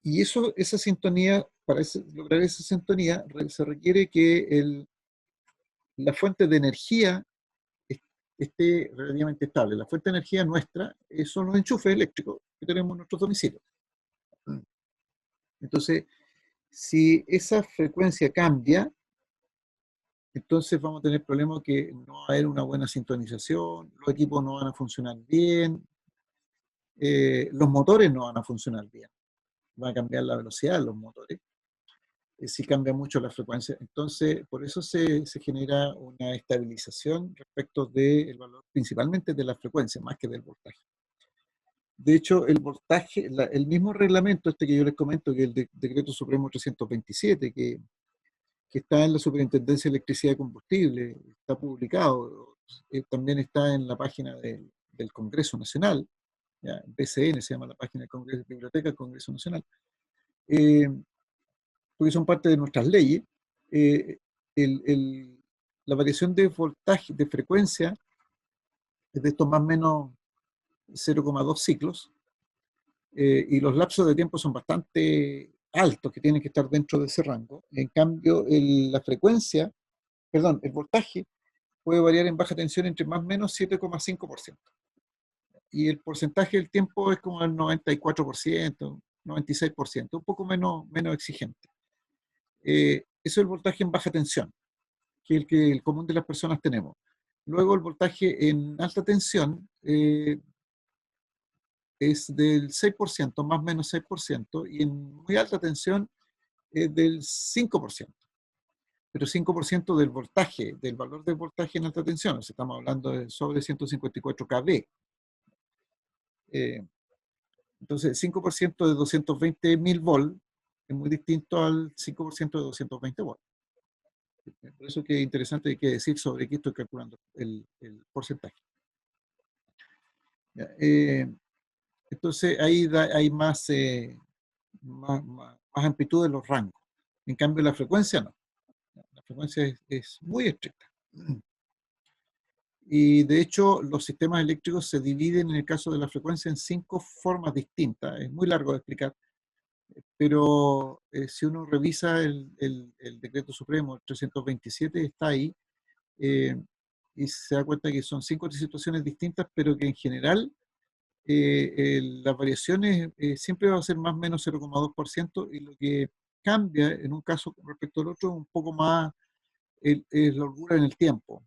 esa sintonía, lograr esa sintonía, se requiere que la fuente de energía esté relativamente estable. La fuente de energía nuestra son los enchufes eléctricos que tenemos en nuestros domicilios. Entonces, si esa frecuencia cambia, entonces vamos a tener problemas que no va a haber una buena sintonización, los equipos no van a funcionar bien, los motores no van a funcionar bien, va a cambiar la velocidad de los motores, si cambia mucho la frecuencia. Entonces, por eso se genera una estabilización respecto del valor, principalmente de la frecuencia, más que del voltaje. De hecho, el voltaje, el mismo reglamento este que yo les comento, que es el Decreto Supremo 327, que está en la Superintendencia de Electricidad y Combustible, está publicado, también está en la página del Congreso Nacional, ya, BCN se llama la página del Congreso, Biblioteca del Congreso Nacional, eh, porque son parte de nuestras leyes. eh, el- el- la variación de voltaje, de frecuencia, es de estos más o menos 0,2 ciclos, y los lapsos de tiempo son bastante altos, que tienen que estar dentro de ese rango. En cambio, la frecuencia, perdón, el voltaje puede variar en baja tensión entre más o menos 7,5%. Y el porcentaje del tiempo es como el 94%, 96%, un poco menos exigente. Eso es el voltaje en baja tensión, que es el común de las personas tenemos. Luego el voltaje en alta tensión es del 6%, más o menos 6%, y en muy alta tensión es del 5%. Pero 5% del voltaje, del valor del voltaje en alta tensión, o sea, estamos hablando de sobre 154 kV. Entonces, 5% de 220.000 volts es muy distinto al 5% de 220 volts. Por eso que es interesante hay que decir sobre qué estoy calculando el porcentaje. ¿Ya? Entonces, ahí hay más amplitud de los rangos. En cambio, la frecuencia no. La frecuencia es muy estricta. Y de hecho, los sistemas eléctricos se dividen en el caso de la frecuencia en 5 formas distintas. Es muy largo de explicar, pero si uno revisa el Decreto Supremo, el 327, está ahí, eh, y se da cuenta que son 5 situaciones distintas, pero que en general las variaciones siempre va a ser más o menos 0,2%, y lo que cambia en un caso con respecto al otro un poco más es la holgura en el tiempo,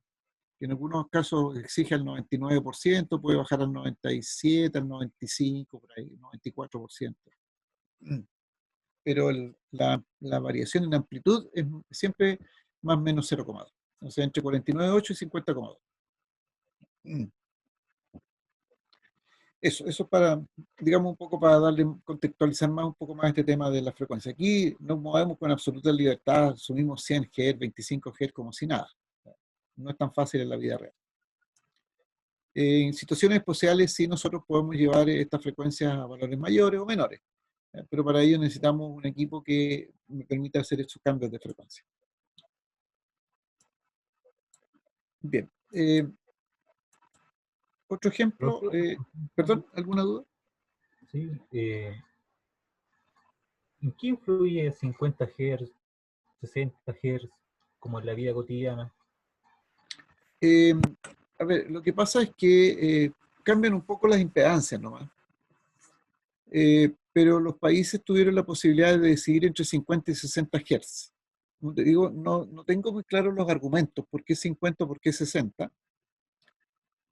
que en algunos casos exige al 99%, puede bajar al 97%, al 95%, por ahí, 94%. pero la variación en amplitud es siempre más o menos 0,2. O sea, entre 49,8 y 50,2. Eso para, digamos, un poco para darle, contextualizar más un poco más este tema de la frecuencia. Aquí nos movemos con absoluta libertad, asumimos 100 Hz, 25 Hz como si nada. No es tan fácil en la vida real. En situaciones especiales sí nosotros podemos llevar estas frecuencias a valores mayores o menores, pero para ello necesitamos un equipo que me permita hacer estos cambios de frecuencia. Bien. Otro ejemplo, perdón, ¿alguna duda? Sí, ¿en qué influye 50 Hz, 60 Hz, como en la vida cotidiana? A ver, lo que pasa es que cambian un poco las impedancias nomás. Pero los países tuvieron la posibilidad de decidir entre 50 y 60 Hz. Como te digo, no tengo muy claros los argumentos, por qué 50, por qué 60,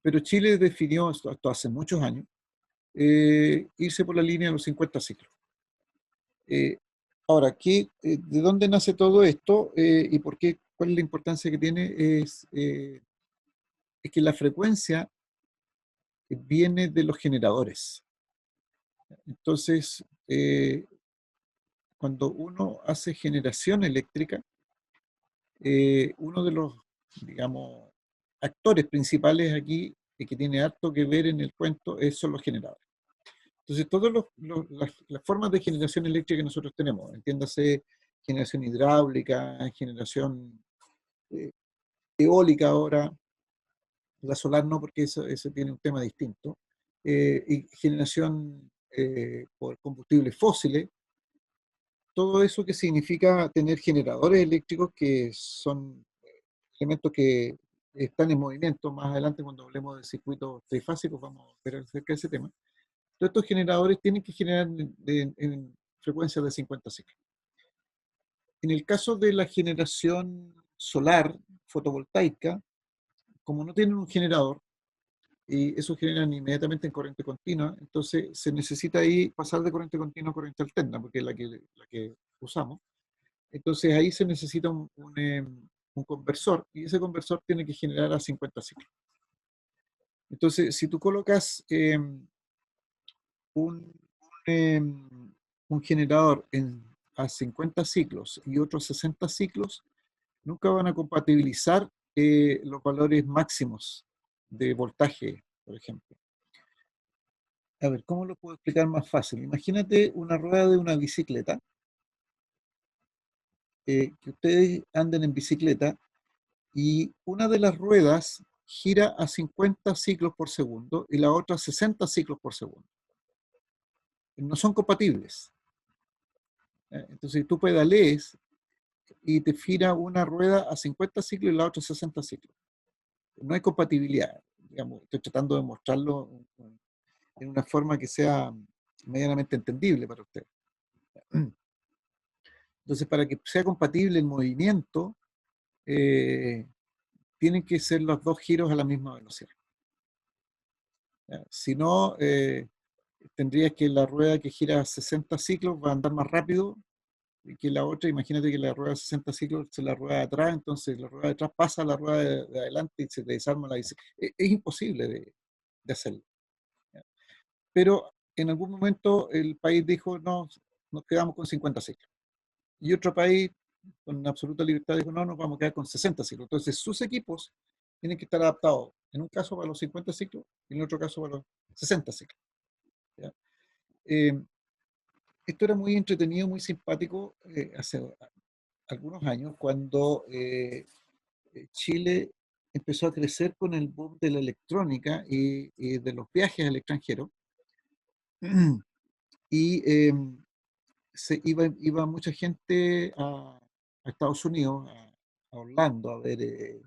pero Chile definió, esto hace muchos años, irse por la línea de los 50 ciclos. Ahora, ¿de dónde nace todo esto y por qué, cuál es la importancia que tiene? Es que la frecuencia viene de los generadores. Entonces, cuando uno hace generación eléctrica, uno de los, digamos, actores principales aquí, que tiene harto que ver en el cuento, son los generadores. Entonces, todas las formas de generación eléctrica que nosotros tenemos, entiéndase generación hidráulica, generación eh, eólica ahora, la solar no, porque eso tiene un tema distinto, y generación por combustibles fósiles, todo eso que significa tener generadores eléctricos que son elementos que están en movimiento. Más adelante, cuando hablemos de circuitos trifásicos, vamos a ver acerca de ese tema. Todos estos generadores tienen que generar en frecuencias de 50 ciclos. En el caso de la generación solar fotovoltaica, como no tienen un generador, y eso generan inmediatamente en corriente continua, entonces se necesita ahí pasar de corriente continua a corriente alterna, porque es la que usamos. Entonces ahí se necesita un conversor, y ese conversor tiene que generar a 50 ciclos. Entonces, si tú colocas un, un generador a 50 ciclos y otro a 60 ciclos, nunca van a compatibilizar los valores máximos de voltaje, por ejemplo. A ver, ¿cómo lo puedo explicar más fácil? Imagínate una rueda de una bicicleta, que ustedes anden en bicicleta y una de las ruedas gira a 50 ciclos por segundo y la otra a 60 ciclos por segundo. No son compatibles. Entonces tú pedalees y te gira una rueda a 50 ciclos y la otra a 60 ciclos. No hay compatibilidad. Digamos, estoy tratando de mostrarlo en una forma que sea medianamente entendible para usted. Entonces, para que sea compatible el movimiento, tienen que ser los dos giros a la misma velocidad. Si no, tendrías que la rueda que gira a 60 ciclos va a andar más rápido que la otra. Imagínate que la rueda de 60 ciclos es la rueda de atrás, entonces la rueda de atrás pasa a la rueda de adelante y se te desarma la bicicleta. Es imposible de hacerlo. Pero en algún momento el país dijo, no, nos quedamos con 50 ciclos. Y otro país, con absoluta libertad, dijo, no, nos vamos a quedar con 60 ciclos. Entonces sus equipos tienen que estar adaptados, en un caso para los 50 ciclos y en otro caso para los 60 ciclos. Esto era muy entretenido, muy simpático hace algunos años, cuando Chile empezó a crecer con el boom de la electrónica y de los viajes al extranjero. Y iba mucha gente a Estados Unidos, a Orlando, a ver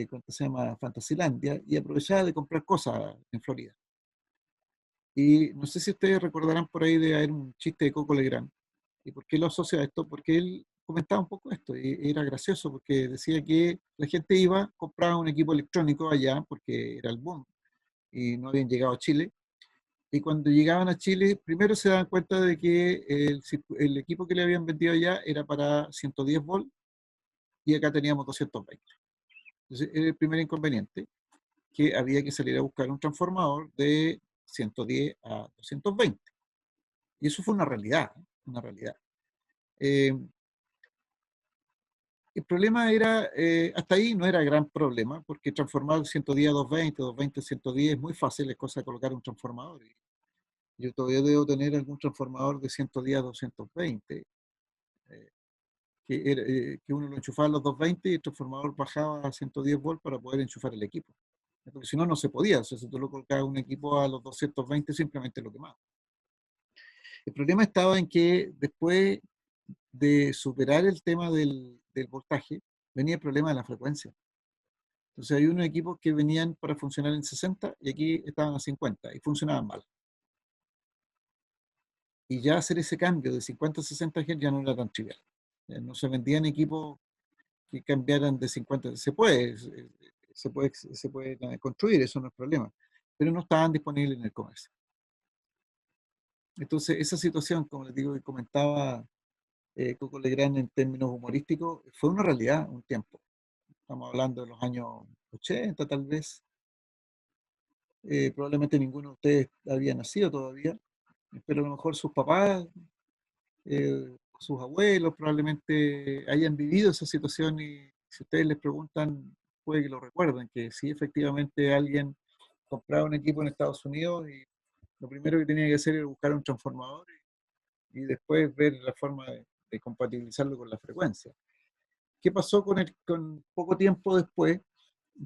¿cuánto se llama? Fantasylandia, y aprovechaba de comprar cosas en Florida. Y no sé si ustedes recordarán por ahí de haber un chiste de Coco Legrand. ¿Y por qué lo asocia a esto? Porque él comentaba un poco esto, y era gracioso porque decía que la gente iba, compraba un equipo electrónico allá, porque era el boom, y no habían llegado a Chile, Y cuando llegaban a Chile, primero se daban cuenta de que el equipo que le habían vendido allá era para 110 volts y acá teníamos 220. Entonces, era el primer inconveniente, que había que salir a buscar un transformador de 110 a 220. Y eso fue una realidad, ¿eh? Una realidad. El problema era, hasta ahí no era gran problema, porque transformar 110 a 220, 220 a 110 es muy fácil, es cosa de colocar un transformador. Yo todavía debo tener algún transformador de 110 a 220, que uno lo enchufaba a los 220 y el transformador bajaba a 110 volts para poder enchufar el equipo. Porque si no, no se podía. O sea, si tú lo colocabas un equipo a los 220, simplemente lo quemaba. El problema estaba en que después de superar el tema del voltaje, venía el problema de la frecuencia. Entonces hay unos equipos que venían para funcionar en 60 y aquí estaban a 50 y funcionaban mal. Y ya hacer ese cambio de 50 a 60 Hz ya no era tan trivial. No se vendían equipos que cambiaran de 50. Se puede construir, eso no es problema, pero no estaban disponibles en el comercio. Entonces esa situación, como les digo, que comentaba Coco Legrand en términos humorísticos, fue una realidad un tiempo. Estamos hablando de los años 80 tal vez. Probablemente ninguno de ustedes había nacido todavía, pero a lo mejor sus papás, sus abuelos probablemente hayan vivido esa situación y si ustedes les preguntan, puede que lo recuerden, que sí, efectivamente alguien compraba un equipo en Estados Unidos y lo primero que tenía que hacer era buscar un transformador y después ver la forma de compatibilizarlo con la frecuencia. ¿Qué pasó con poco tiempo después?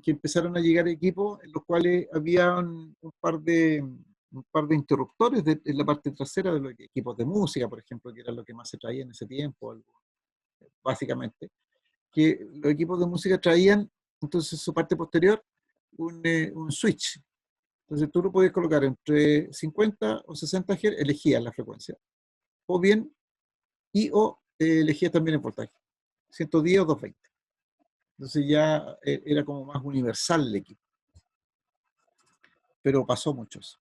Que empezaron a llegar equipos en los cuales había un par de interruptores en la parte trasera de los equipos de música, por ejemplo, que era lo que más se traía en ese tiempo, básicamente, que los equipos de música traían, entonces su parte posterior, un switch. Entonces tú lo podías colocar entre 50 o 60 Hz, elegías la frecuencia, o bien, o elegías también el voltaje, 110 o 220. Entonces ya era como más universal el equipo. Pero pasó muchos.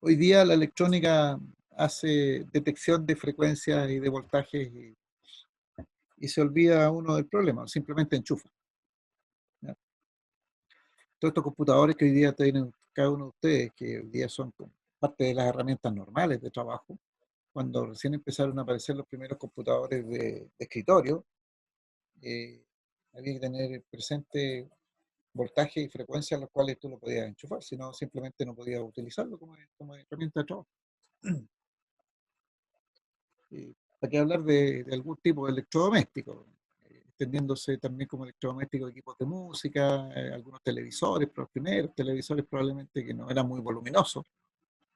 Hoy día la electrónica hace detección de frecuencias y de voltajes y se olvida uno del problema, simplemente enchufa. ¿Ya? Todos estos computadores que hoy día tienen cada uno de ustedes, que hoy día son parte de las herramientas normales de trabajo, cuando recién empezaron a aparecer los primeros computadores de escritorio, había que tener presente voltaje y frecuencia a los cuales tú lo podías enchufar, si no simplemente no podías utilizarlo como herramienta de trabajo. ¿Para qué hablar de algún tipo de electrodoméstico? Extendiéndose también como electrodoméstico de equipos de música, algunos televisores, pero los primeros televisores probablemente que no eran muy voluminosos,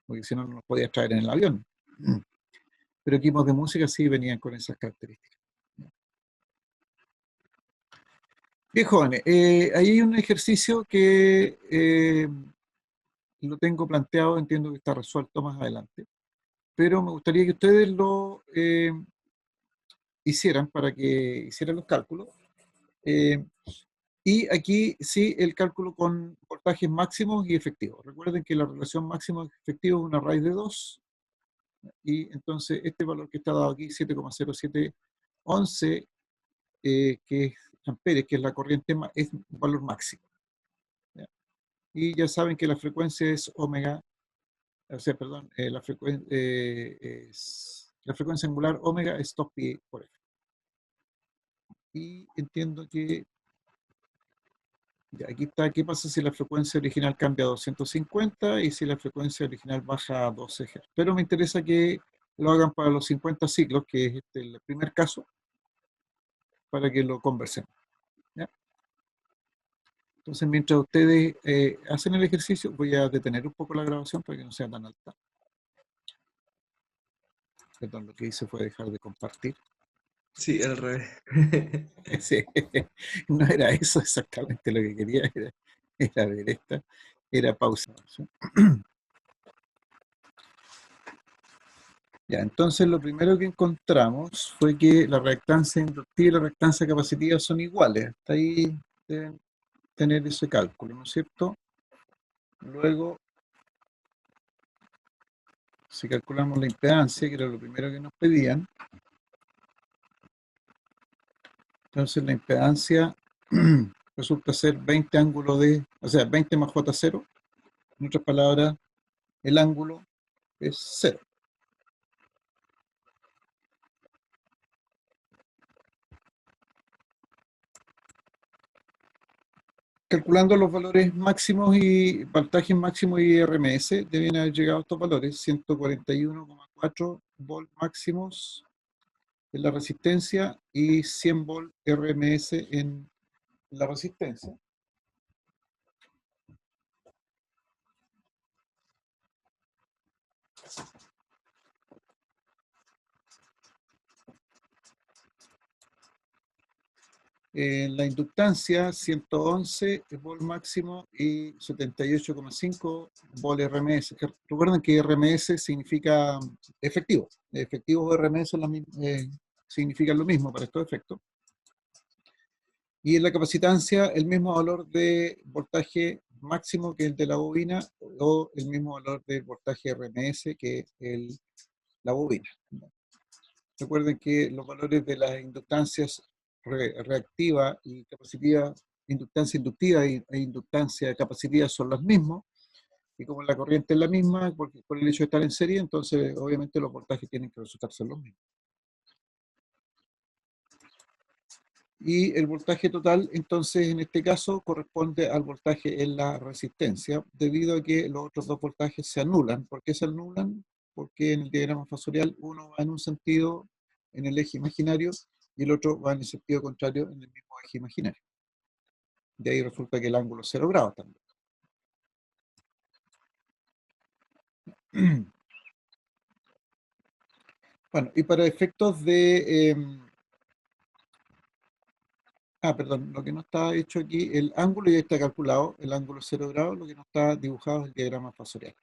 porque si no, no los podías traer en el avión. Pero equipos de música sí venían con esas características. Bien, jóvenes, ahí hay un ejercicio que lo tengo planteado, entiendo que está resuelto más adelante, pero me gustaría que ustedes lo hicieran para que hicieran los cálculos. Y aquí sí el cálculo con voltajes máximos y efectivos. Recuerden que la relación máximo efectivo es una raíz de 2 y entonces este valor que está dado aquí, 7,0711, que es amperes, que es la corriente, es un valor máximo. ¿Ya? Y ya saben que la frecuencia es omega, o sea, perdón, la frecuencia angular omega es 2π por F. Y entiendo que aquí está, ¿qué pasa si la frecuencia original cambia a 250 y si la frecuencia original baja a 12 Hz? Pero me interesa que lo hagan para los 50 ciclos, que es el primer caso, para que lo conversemos. ¿Ya? Entonces, mientras ustedes hacen el ejercicio, voy a detener un poco la grabación para que no sea tan alta. Perdón, lo que hice fue dejar de compartir. Sí, al revés. Sí, no era eso exactamente lo que quería, era ver esta, era pausa. ¿Sí? Ya, entonces lo primero que encontramos fue que la reactancia inductiva y la reactancia capacitiva son iguales. Hasta ahí deben tener ese cálculo, ¿no es cierto? Luego, si calculamos la impedancia, que era lo primero que nos pedían, entonces la impedancia resulta ser 20 ángulos de, o sea, 20 más J0. En otras palabras, el ángulo es 0. Calculando los valores máximos y voltajes máximos y RMS, deben haber llegado a estos valores: 141,4 volts máximos en la resistencia y 100 volts RMS en la resistencia. En la inductancia, 111 volt máximo y 78,5 volt RMS. Recuerden que RMS significa efectivo. Efectivos RMS significan lo mismo para estos efectos. Y en la capacitancia, el mismo valor de voltaje máximo que el de la bobina, o el mismo valor de voltaje RMS que la bobina. Recuerden que los valores de las inductancias reactiva y capacitiva, inductancia inductiva e inductancia capacitiva son los mismos, y como la corriente es la misma, porque por el hecho de estar en serie, entonces obviamente los voltajes tienen que resultar ser los mismos. Y el voltaje total, entonces, en este caso, corresponde al voltaje en la resistencia, debido a que los otros dos voltajes se anulan. ¿Por qué se anulan? Porque en el diagrama fasorial uno va en un sentido en el eje imaginario y el otro va en el sentido contrario en el mismo eje imaginario. De ahí resulta que el ángulo es 0 grados también. Bueno, y para efectos de... perdón, lo que no está hecho aquí, el ángulo ya está calculado, el ángulo 0 grados, lo que no está dibujado es el diagrama fasorial.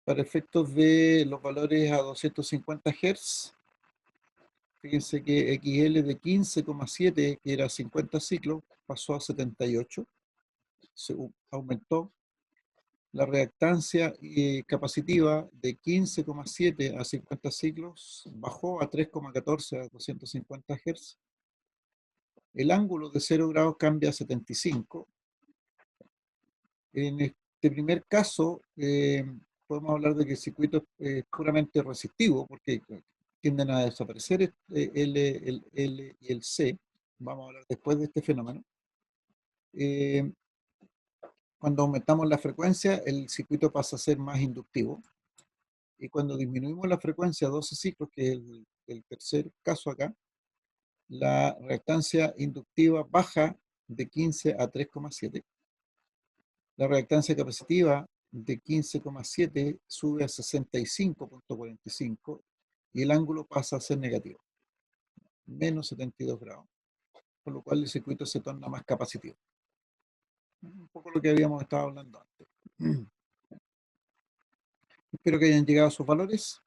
Para efectos de los valores a 250 Hz, fíjense que XL de 15,7, que era 50 ciclos, pasó a 78, se aumentó. La reactancia capacitiva de 15,7 a 50 ciclos bajó a 3,14 a 250 Hz. El ángulo de 0 grados cambia a 75. En este primer caso, podemos hablar de que el circuito es puramente resistivo, porque tienden a desaparecer el L y el C. Vamos a hablar después de este fenómeno. Cuando aumentamos la frecuencia, el circuito pasa a ser más inductivo. Y cuando disminuimos la frecuencia a 12 ciclos, que es el tercer caso acá, la reactancia inductiva baja de 15 a 3,7. La reactancia capacitiva de 15,7 sube a 65,45 y el ángulo pasa a ser negativo, menos 72 grados, por lo cual el circuito se torna más capacitivo. Un poco lo que habíamos estado hablando antes. Espero que hayan llegado a sus valores.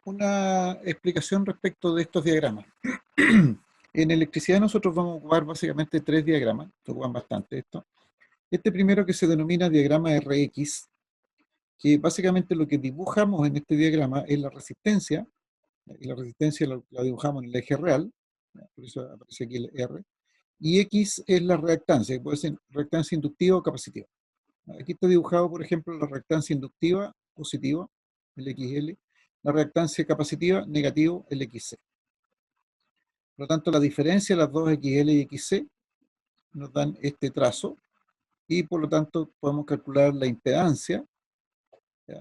Una explicación respecto de estos diagramas. En electricidad nosotros vamos a ocupar básicamente 3 diagramas, se ocupan bastante esto. Este primero, que se denomina diagrama RX, que básicamente lo que dibujamos en este diagrama es la resistencia, y la resistencia la dibujamos en el eje real, por eso aparece aquí el R, y X es la reactancia, que puede ser reactancia inductiva o capacitiva. Aquí está dibujado, por ejemplo, la reactancia inductiva positiva, el XL, la reactancia capacitiva negativo, el XC. Por lo tanto, la diferencia de las dos XL y XC nos dan este trazo, y por lo tanto podemos calcular la impedancia,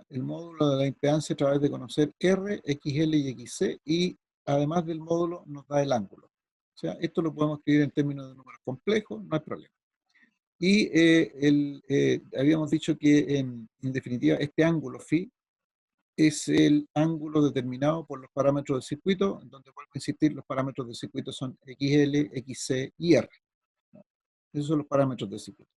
el módulo de la impedancia, a través de conocer R, XL y XC, y además del módulo nos da el ángulo. O sea, esto lo podemos escribir en términos de números complejos, no hay problema. Y habíamos dicho que en definitiva este ángulo phi es el ángulo determinado por los parámetros del circuito, en donde vuelvo a insistir, los parámetros del circuito son XL, XC y R. Esos son los parámetros del circuito.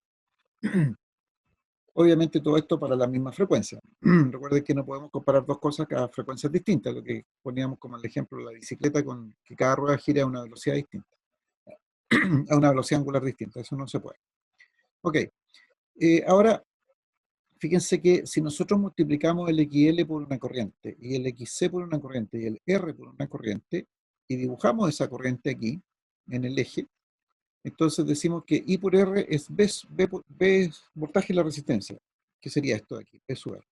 Obviamente todo esto para la misma frecuencia. Recuerden que no podemos comparar dos cosas a frecuencias distintas, lo que poníamos como el ejemplo de la bicicleta, con que cada rueda gira a una velocidad distinta, a una velocidad angular distinta, eso no se puede. Ok, ahora fíjense que si nosotros multiplicamos el XL por una corriente, y el XC por una corriente, y el R por una corriente, y dibujamos esa corriente aquí, en el eje, entonces decimos que I por R es B es voltaje y la resistencia, que sería esto de aquí, P sub R.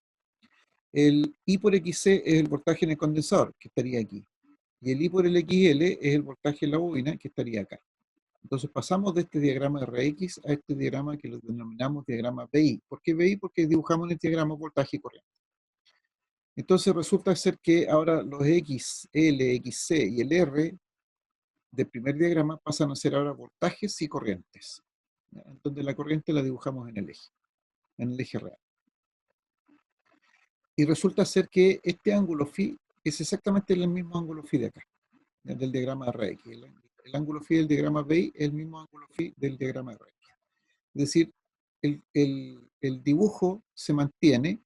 El I por XC es el voltaje en el condensador, que estaría aquí. Y el I por el XL es el voltaje en la bobina, que estaría acá. Entonces pasamos de este diagrama RX a este diagrama que lo denominamos diagrama BI. ¿Por qué BI? Porque dibujamos en el diagrama voltaje y corriente. Entonces resulta ser que ahora los X, L, XC y el R del primer diagrama pasan a ser ahora voltajes y corrientes. Entonces la corriente la dibujamos en el eje real. Y resulta ser que este ángulo phi es exactamente el mismo ángulo phi de acá, del diagrama RX. El ángulo phi del diagrama BI es el mismo ángulo phi del diagrama RX. Es decir, el dibujo se mantiene,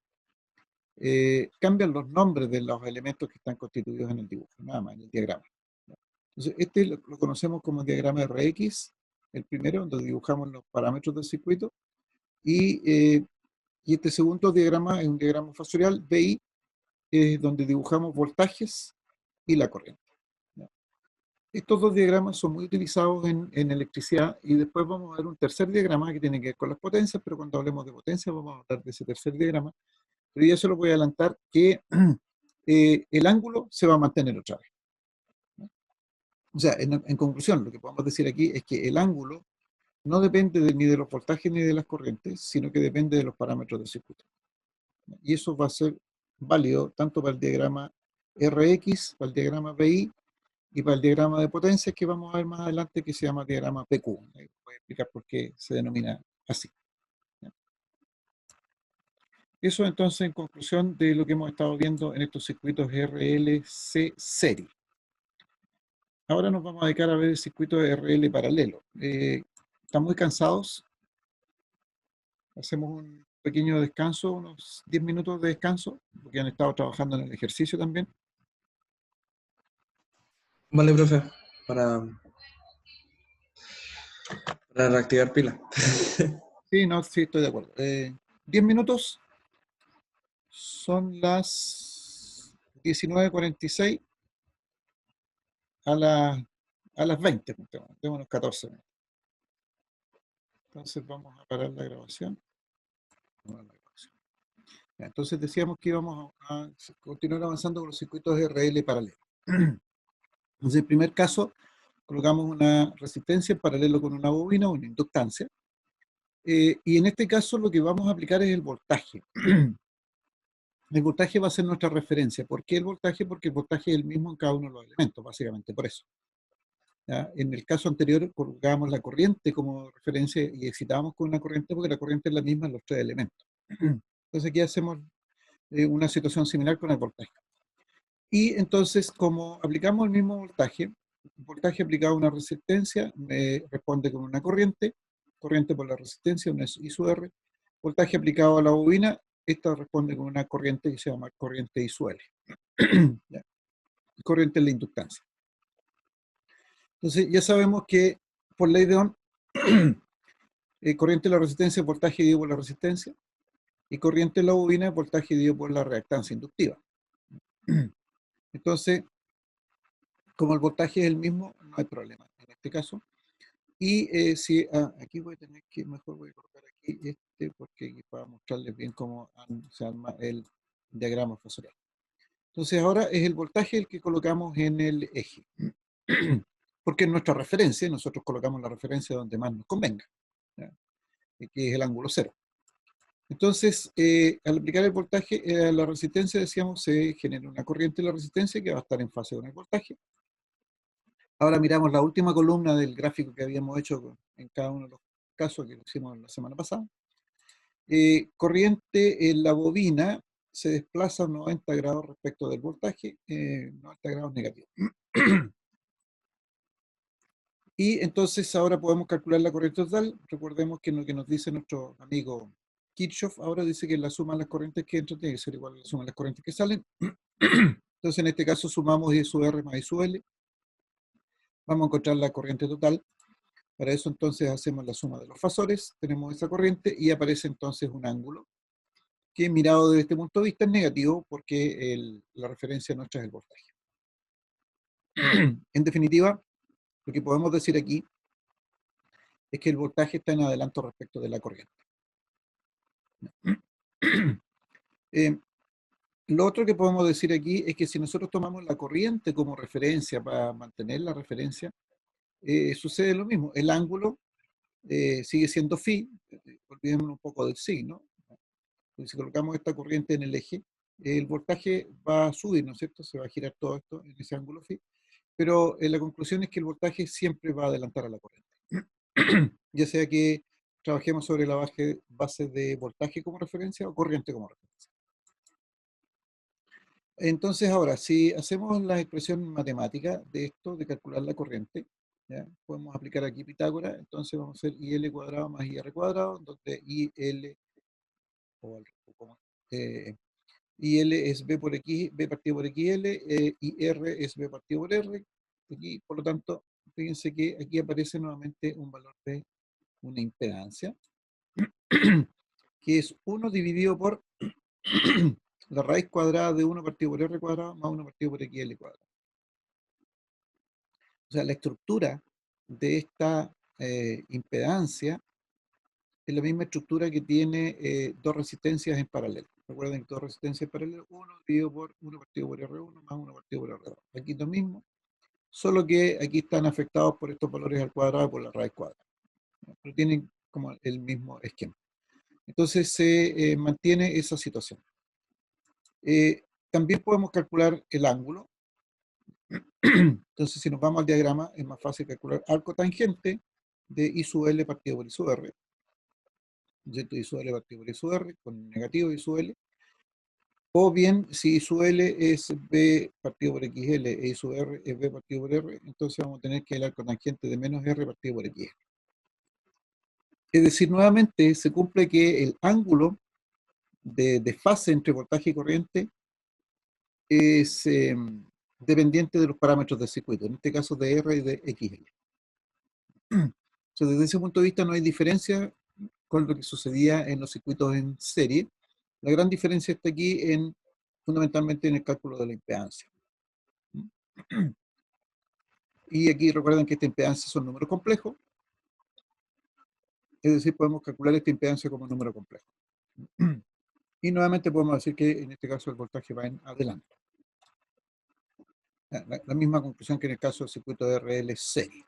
cambian los nombres de los elementos que están constituidos en el dibujo, nada más, en el diagrama. Entonces, este lo conocemos como diagrama RX, el primero, donde dibujamos los parámetros del circuito, y este segundo diagrama es un diagrama fasorial, BI, donde dibujamos voltajes y la corriente. Estos dos diagramas son muy utilizados en electricidad, y después vamos a ver un tercer diagrama que tiene que ver con las potencias, pero cuando hablemos de potencia vamos a hablar de ese tercer diagrama. Pero ya se lo voy a adelantar que el ángulo se va a mantener otra vez. O sea, en conclusión, lo que podemos decir aquí es que el ángulo no depende ni de los voltajes ni de las corrientes, sino que depende de los parámetros del circuito. Y eso va a ser válido tanto para el diagrama RX, para el diagrama BI, y para el diagrama de potencias que vamos a ver más adelante, que se llama diagrama PQ. Voy a explicar por qué se denomina así. Eso entonces en conclusión de lo que hemos estado viendo en estos circuitos RLC serie. Ahora nos vamos a dedicar a ver el circuito de RL paralelo. ¿Están muy cansados? Hacemos un pequeño descanso, unos 10 minutos de descanso, porque han estado trabajando en el ejercicio también. Vale, profe, para, para reactivar pila. Sí, no, sí, estoy de acuerdo. 10 minutos, son las 19:46 a las 20, tenemos 14 minutos. Entonces vamos a parar la grabación. Entonces decíamos que íbamos a continuar avanzando con los circuitos RL paralelos. Entonces, en el primer caso, colocamos una resistencia en paralelo con una bobina o una inductancia. Y en este caso lo que vamos a aplicar es el voltaje. El voltaje va a ser nuestra referencia. ¿Por qué el voltaje? Porque el voltaje es el mismo en cada uno de los elementos, básicamente por eso. ¿Ya? En el caso anterior colocábamos la corriente como referencia y excitábamos con una corriente porque la corriente es la misma en los tres elementos. Entonces aquí hacemos una situación similar con el voltaje. Y entonces, como aplicamos el mismo voltaje aplicado a una resistencia responde con una corriente por la resistencia, una I sub R. Voltaje aplicado a la bobina, esta responde con una corriente que se llama corriente I sub L. Corriente en la inductancia. Entonces, ya sabemos que por ley de Ohm, corriente en la resistencia, voltaje dividido por la resistencia, y corriente en la bobina, voltaje dividido por la reactancia inductiva. Entonces, como el voltaje es el mismo, no hay problema en este caso. Y si aquí voy a tener que, mejor voy a colocar aquí porque para mostrarles bien cómo se arma el diagrama fasorial. Entonces ahora es el voltaje el que colocamos en el eje. Porque es nuestra referencia, nosotros colocamos la referencia donde más nos convenga, ¿ya? Que es el ángulo cero. Entonces, al aplicar el voltaje a la resistencia, decíamos, se genera una corriente en la resistencia que va a estar en fase con el voltaje. Ahora miramos la última columna del gráfico que habíamos hecho en cada uno de los casos que lo hicimos la semana pasada. Corriente en la bobina se desplaza 90 grados respecto del voltaje, 90 grados negativos. Y entonces ahora podemos calcular la corriente total. Recordemos que lo que nos dice nuestro amigo Kirchhoff ahora dice que la suma de las corrientes que entran tiene que ser igual a la suma de las corrientes que salen. Entonces, en este caso, sumamos I sub R más I sub L. Vamos a encontrar la corriente total. Para eso, entonces, hacemos la suma de los fasores. Tenemos esa corriente y aparece entonces un ángulo que, mirado desde este punto de vista, es negativo porque la referencia nuestra es el voltaje. En definitiva, lo que podemos decir aquí es que el voltaje está en adelanto respecto de la corriente. Lo otro que podemos decir aquí es que si nosotros tomamos la corriente como referencia para mantener la referencia, sucede lo mismo. El ángulo sigue siendo phi, olvidémonos un poco del signo. Si colocamos esta corriente en el eje, el voltaje va a subir, ¿no es cierto? Se va a girar todo esto en ese ángulo phi. Pero la conclusión es que el voltaje siempre va a adelantar a la corriente. Ya sea que trabajemos sobre la base de voltaje como referencia o corriente como referencia. Entonces, ahora, si hacemos la expresión matemática de esto, de calcular la corriente, ¿ya? Podemos aplicar aquí Pitágoras, entonces vamos a hacer IL cuadrado más IR cuadrado, donde IL, IL es B por X, B partido por XL, y R es B partido por R. Aquí, por lo tanto, fíjense que aquí aparece nuevamente un valor de una impedancia, que es 1 dividido por la raíz cuadrada de 1 partido por R cuadrado más 1 partido por XL cuadrado. O sea, la estructura de esta impedancia es la misma estructura que tiene dos resistencias en paralelo. Recuerden que dos resistencias en paralelo, 1 dividido por 1 partido por R1 más 1 partido por R2. Aquí lo mismo, solo que aquí están afectados por estos valores al cuadrado y por la raíz cuadrada. Pero tienen como el mismo esquema. Entonces se mantiene esa situación. También podemos calcular el ángulo. Entonces, si nos vamos al diagrama, es más fácil calcular arco tangente de I sub L partido por I sub R. I sub L partido por I sub R, con negativo I sub L. O bien, si I sub L es B partido por XL e I sub R es B partido por R, entonces vamos a tener que el arco tangente de menos R partido por XL. Es decir, nuevamente se cumple que el ángulo de fase entre voltaje y corriente es dependiente de los parámetros del circuito, en este caso de R y de XL. Entonces, desde ese punto de vista no hay diferencia con lo que sucedía en los circuitos en serie. La gran diferencia está aquí fundamentalmente en el cálculo de la impedancia. Y aquí recuerden que esta impedancia son números complejos, es decir, podemos calcular esta impedancia como número complejo. Y nuevamente podemos decir que en este caso el voltaje va en adelante. La misma conclusión que en el caso del circuito de RL serie.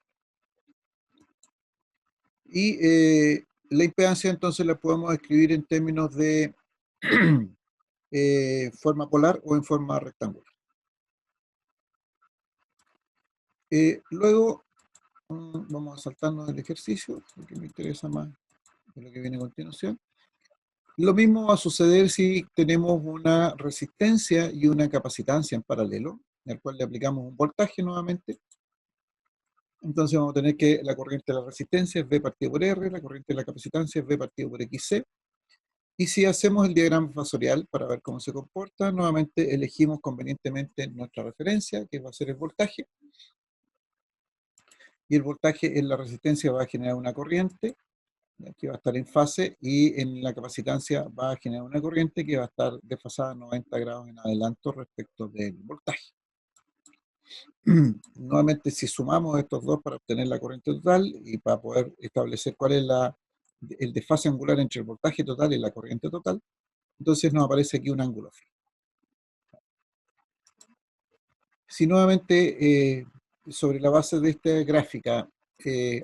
Y la impedancia entonces la podemos escribir en términos de forma polar o en forma rectangular. Luego vamos a saltarnos el ejercicio, porque me interesa más de lo que viene a continuación. Lo mismo va a suceder si tenemos una resistencia y una capacitancia en paralelo, al cual le aplicamos un voltaje nuevamente. Entonces vamos a tener que la corriente de la resistencia es V partido por R, la corriente de la capacitancia es V partido por XC. Y si hacemos el diagrama fasorial para ver cómo se comporta, nuevamente elegimos convenientemente nuestra referencia, que va a ser el voltaje. Y el voltaje en la resistencia va a generar una corriente que va a estar en fase, y en la capacitancia va a generar una corriente que va a estar desfasada 90 grados en adelanto respecto del voltaje. Nuevamente, si sumamos estos dos para obtener la corriente total y para poder establecer cuál es el desfase angular entre el voltaje total y la corriente total, entonces nos aparece aquí un ángulo phi. Si nuevamente sobre la base de esta gráfica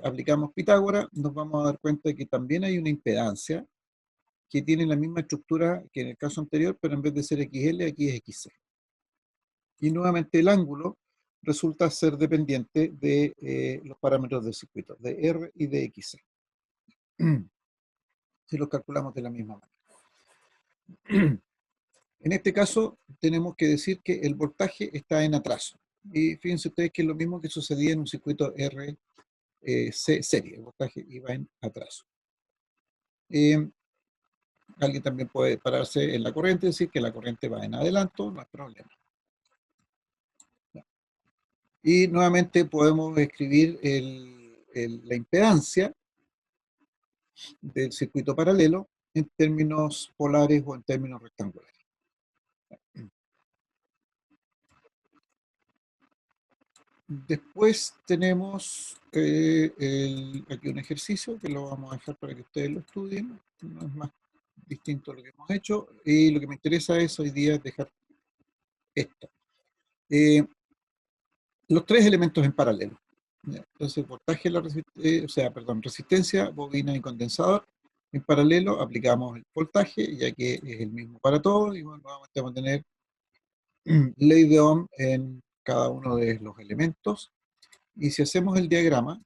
aplicamos Pitágoras, nos vamos a dar cuenta de que también hay una impedancia que tiene la misma estructura que en el caso anterior, pero en vez de ser XL, aquí es XC. Y nuevamente el ángulo resulta ser dependiente de los parámetros del circuito, de R y de XC. Si los calculamos de la misma manera. En este caso, tenemos que decir que el voltaje está en atraso. Y fíjense ustedes que es lo mismo que sucedía en un circuito RC serie. El voltaje iba en atraso. Alguien también puede pararse en la corriente y decir que la corriente va en adelanto, no hay problema. Y nuevamente podemos escribir la impedancia del circuito paralelo en términos polares o en términos rectangulares. Después tenemos aquí un ejercicio que lo vamos a dejar para que ustedes lo estudien. No es más distinto a lo que hemos hecho. Y lo que me interesa es hoy día dejar esto. Los tres elementos en paralelo. Entonces, voltaje, resistencia, bobina y condensador. En paralelo aplicamos el voltaje, ya que es el mismo para todos, y bueno, nuevamente vamos a tener ley de Ohm en cada uno de los elementos. Y si hacemos el diagrama,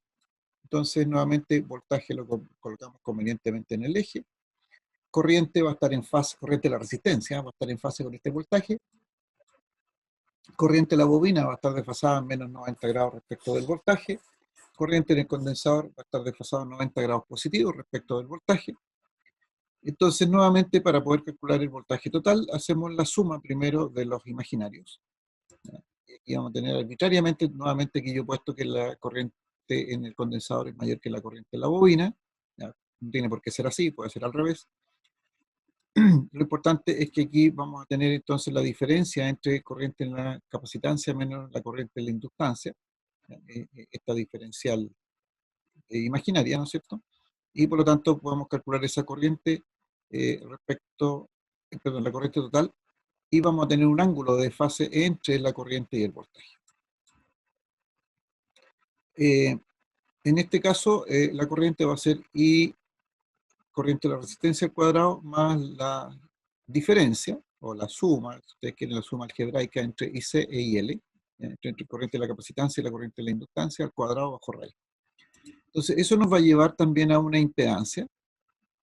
entonces nuevamente voltaje lo colocamos convenientemente en el eje. Corriente va a estar en fase, corriente de la resistencia va a estar en fase con este voltaje. Corriente de la bobina va a estar desfasada en menos 90 grados respecto del voltaje. Corriente en el condensador va a estar desfasado en 90 grados positivos respecto del voltaje. Entonces, nuevamente, para poder calcular el voltaje total, hacemos la suma primero de los imaginarios. Y aquí vamos a tener arbitrariamente, nuevamente, que yo he puesto que la corriente en el condensador es mayor que la corriente en la bobina. ¿Ya? No tiene por qué ser así, puede ser al revés. Lo importante es que aquí vamos a tener entonces la diferencia entre corriente en la capacitancia menos la corriente en la inductancia, esta diferencial imaginaria, ¿no es cierto? Y por lo tanto podemos calcular esa corriente perdón, la corriente total, y vamos a tener un ángulo de fase entre la corriente y el voltaje. En este caso, la corriente va a ser I corriente de la resistencia al cuadrado más la diferencia, o la suma, si ustedes quieren la suma algebraica entre IC e IL, entre corriente de la capacitancia y la corriente de la inductancia al cuadrado bajo raíz. Entonces, eso nos va a llevar también a una impedancia,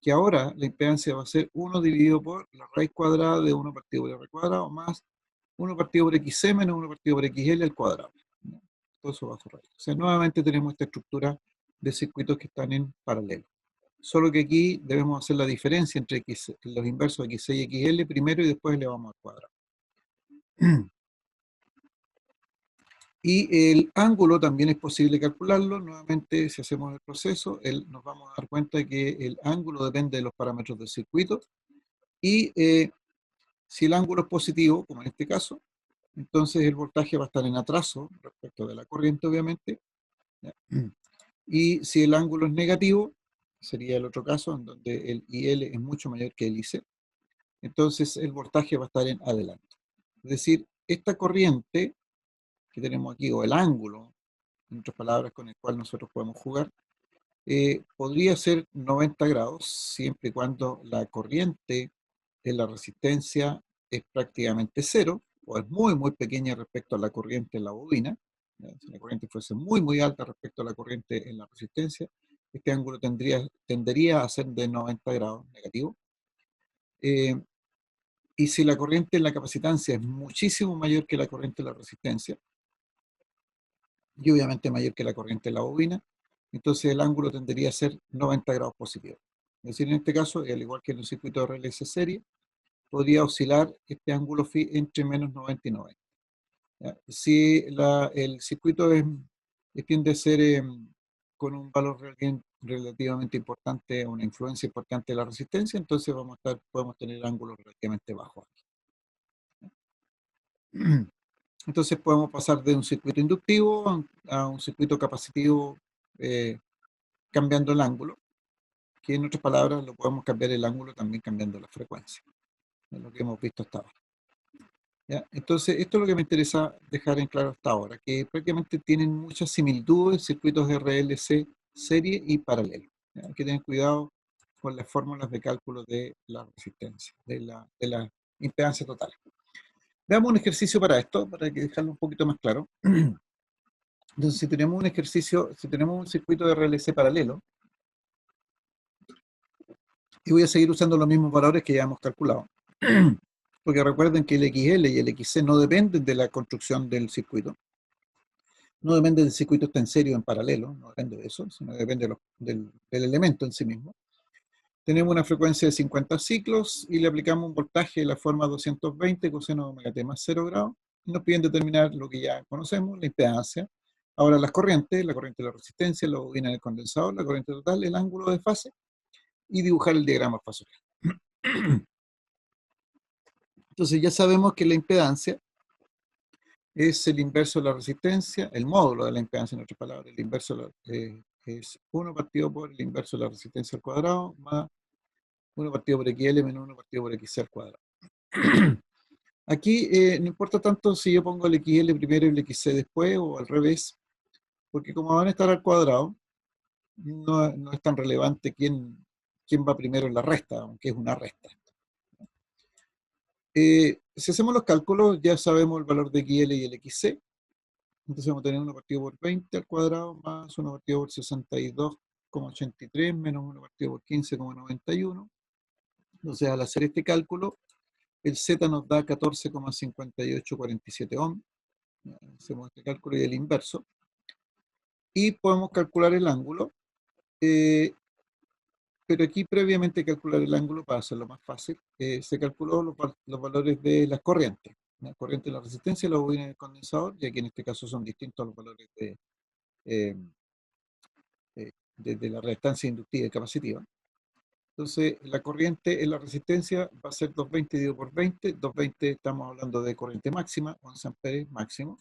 que ahora la impedancia va a ser 1 dividido por la raíz cuadrada de 1 partido por R cuadrado más 1 partido por XC menos 1 partido por XL al cuadrado. Todo eso bajo raíz. O sea, nuevamente tenemos esta estructura de circuitos que están en paralelo. Solo que aquí debemos hacer la diferencia entre los inversos XC y XL primero y después elevamos al cuadrado. Y el ángulo también es posible calcularlo. Nuevamente, si hacemos el proceso, nos vamos a dar cuenta que el ángulo depende de los parámetros del circuito. Y si el ángulo es positivo, como en este caso, entonces el voltaje va a estar en atraso respecto de la corriente, obviamente. Y si el ángulo es negativo, sería el otro caso, en donde el IL es mucho mayor que el IC, entonces el voltaje va a estar en adelanto. Es decir, esta corriente que tenemos aquí, o el ángulo, en otras palabras, con el cual nosotros podemos jugar, podría ser 90 grados, siempre y cuando la corriente en la resistencia es prácticamente cero, o es muy, muy pequeña respecto a la corriente en la bobina. Si la corriente fuese muy, muy alta respecto a la corriente en la resistencia, este ángulo tendería a ser de 90 grados negativo. Y si la corriente en la capacitancia es muchísimo mayor que la corriente en la resistencia, y obviamente mayor que la corriente en la bobina, entonces el ángulo tendería a ser 90 grados positivo. Es decir, en este caso, al igual que en un circuito de RLC serie, podría oscilar este ángulo phi entre menos 90 y 90. ¿Ya? Si el circuito tiende a ser con un valor relativamente importante, una influencia importante de la resistencia, entonces podemos tener ángulos relativamente bajos aquí. Entonces podemos pasar de un circuito inductivo a un circuito capacitivo cambiando el ángulo, que en otras palabras lo podemos cambiar el ángulo también cambiando la frecuencia, es lo que hemos visto hasta ahora. ¿Ya? Entonces, esto es lo que me interesa dejar en claro hasta ahora, que prácticamente tienen muchas similitudes circuitos de RLC serie y paralelo. ¿Ya? Hay que tener cuidado con las fórmulas de cálculo de la resistencia, de la impedancia total. Veamos un ejercicio para esto, para que dejarlo un poquito más claro. Entonces, si tenemos un circuito de RLC paralelo, y voy a seguir usando los mismos valores que ya hemos calculado, porque recuerden que el XL y el XC no dependen de la construcción del circuito, no depende del circuito está en serio en paralelo, no depende de eso, sino depende del elemento en sí mismo. Tenemos una frecuencia de 50 ciclos y le aplicamos un voltaje de la forma 220 coseno de omega t más 0 grados. Y nos piden determinar lo que ya conocemos, la impedancia. Ahora las corrientes, la corriente de la resistencia, la bobina del condensador, la corriente total, el ángulo de fase y dibujar el diagrama fasorial. Entonces ya sabemos que la impedancia es el inverso de la resistencia, el módulo de la impedancia, en otras palabras, el inverso es 1 partido por el inverso de la resistencia al cuadrado, más 1 partido por XL menos 1 partido por XC al cuadrado. Aquí no importa tanto si yo pongo el XL primero y el XC después o al revés, porque como van a estar al cuadrado, no es tan relevante quién va primero en la resta, aunque es una resta. Si hacemos los cálculos, ya sabemos el valor de XL y el XC. Entonces vamos a tener 1 partido por 20 al cuadrado más 1 partido por 62,83 menos 1 partido por 15,91. Entonces al hacer este cálculo, el Z nos da 14,5847 ohm. Hacemos este cálculo y el inverso. Y podemos calcular el ángulo. Pero aquí previamente calcular el ángulo para hacerlo más fácil, se calculó los valores de las corrientes. La corriente de la resistencia y la bobina del condensador, y aquí en este caso son distintos los valores de la reactancia inductiva y capacitiva. Entonces, la corriente en la resistencia va a ser 220 dividido por 20. 220 estamos hablando de corriente máxima, 11 amperes máximo.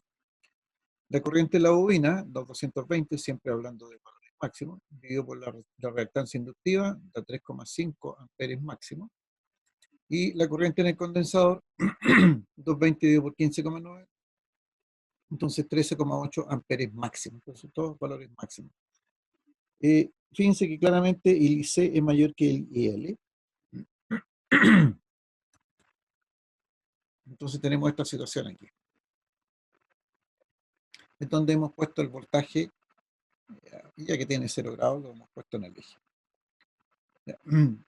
La corriente en la bobina, 220, siempre hablando de valores máximos, dividido por la reactancia inductiva, da 3,5 amperes máximo. Y la corriente en el condensador, 220 dividido por 15,9, entonces 13,8 amperes máximo. Entonces, todos valores máximos. Fíjense que claramente el IC es mayor que el IL. Entonces tenemos esta situación aquí. Es donde hemos puesto el voltaje, ya que tiene 0 grados, lo hemos puesto en el eje.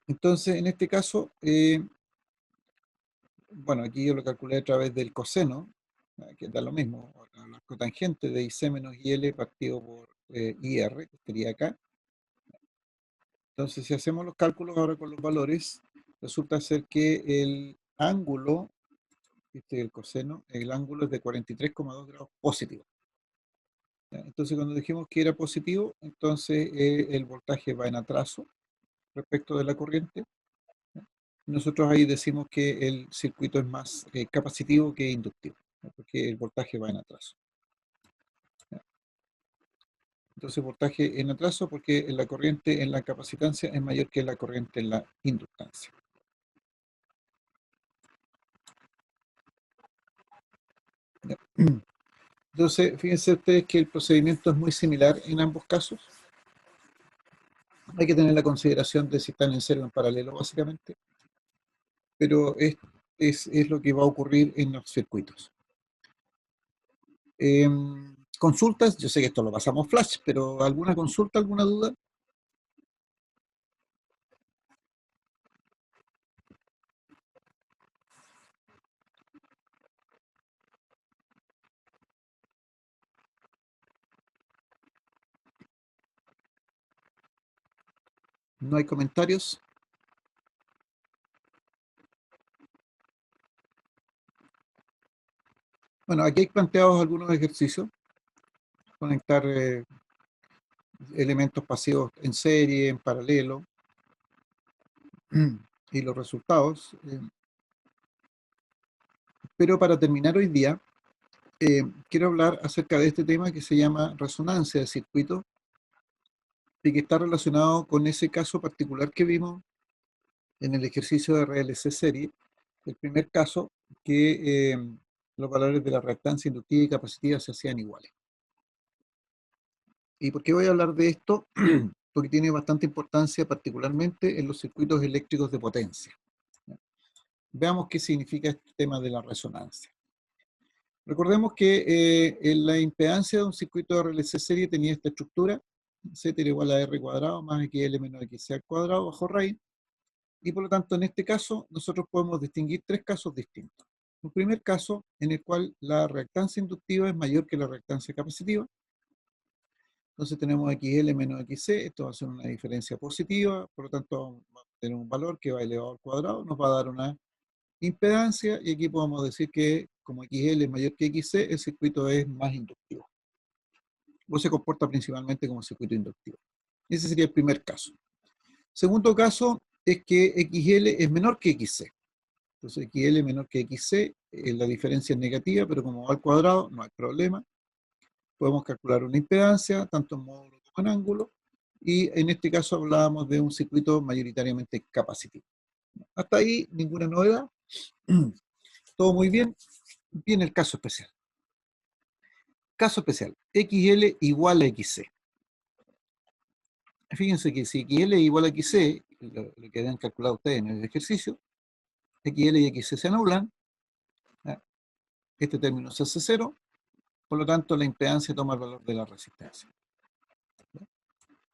Entonces, en este caso, bueno, aquí yo lo calculé a través del coseno, que da lo mismo, la cotangente de IC menos IL partido por IR, que estaría acá. Entonces, si hacemos los cálculos ahora con los valores, resulta ser que el ángulo, el coseno, el ángulo es de 43,2 grados positivo. Entonces, cuando dijimos que era positivo, entonces el voltaje va en atraso respecto de la corriente. Nosotros ahí decimos que el circuito es más capacitivo que inductivo, porque el voltaje va en atraso. Entonces, voltaje en atraso porque la corriente en la capacitancia es mayor que la corriente en la inductancia. Entonces, fíjense ustedes que el procedimiento es muy similar en ambos casos. Hay que tener la consideración de si están en serio o en paralelo, básicamente. Pero es lo que va a ocurrir en los circuitos. Consultas, yo sé que esto lo pasamos flash, pero ¿alguna consulta, alguna duda? ¿No hay comentarios? Bueno, aquí hay planteados algunos ejercicios. Conectar elementos pasivos en serie, en paralelo, y los resultados. Pero para terminar hoy día, quiero hablar acerca de este tema que se llama resonancia de circuito y que está relacionado con ese caso particular que vimos en el ejercicio de RLC serie, el primer caso que los valores de la reactancia inductiva y capacitiva se hacían iguales. ¿Y por qué voy a hablar de esto? Porque tiene bastante importancia, particularmente en los circuitos eléctricos de potencia. Veamos qué significa este tema de la resonancia. Recordemos que en la impedancia de un circuito de RLC serie tenía esta estructura, Z era igual a R cuadrado más XL menos XC al cuadrado bajo raíz, y por lo tanto en este caso nosotros podemos distinguir tres casos distintos. Un primer caso en el cual la reactancia inductiva es mayor que la reactancia capacitiva. Entonces tenemos XL menos XC, esto va a ser una diferencia positiva, por lo tanto tener un valor que va elevado al cuadrado, nos va a dar una impedancia, y aquí podemos decir que como XL es mayor que XC, el circuito es más inductivo, o se comporta principalmente como circuito inductivo. Ese sería el primer caso. Segundo caso es que XL es menor que XC. Entonces XL menor que XC, la diferencia es negativa, pero como va al cuadrado, no hay problema. Podemos calcular una impedancia, tanto en módulo como en ángulo, y en este caso hablábamos de un circuito mayoritariamente capacitivo. Hasta ahí, ninguna novedad. Todo muy bien. Viene el caso especial. Caso especial, XL igual a XC. Fíjense que si XL es igual a XC, lo que habían calculado ustedes en el ejercicio, XL y XC se anulan, ¿ya? Este término se hace cero, por lo tanto la impedancia toma el valor de la resistencia. ¿Ya?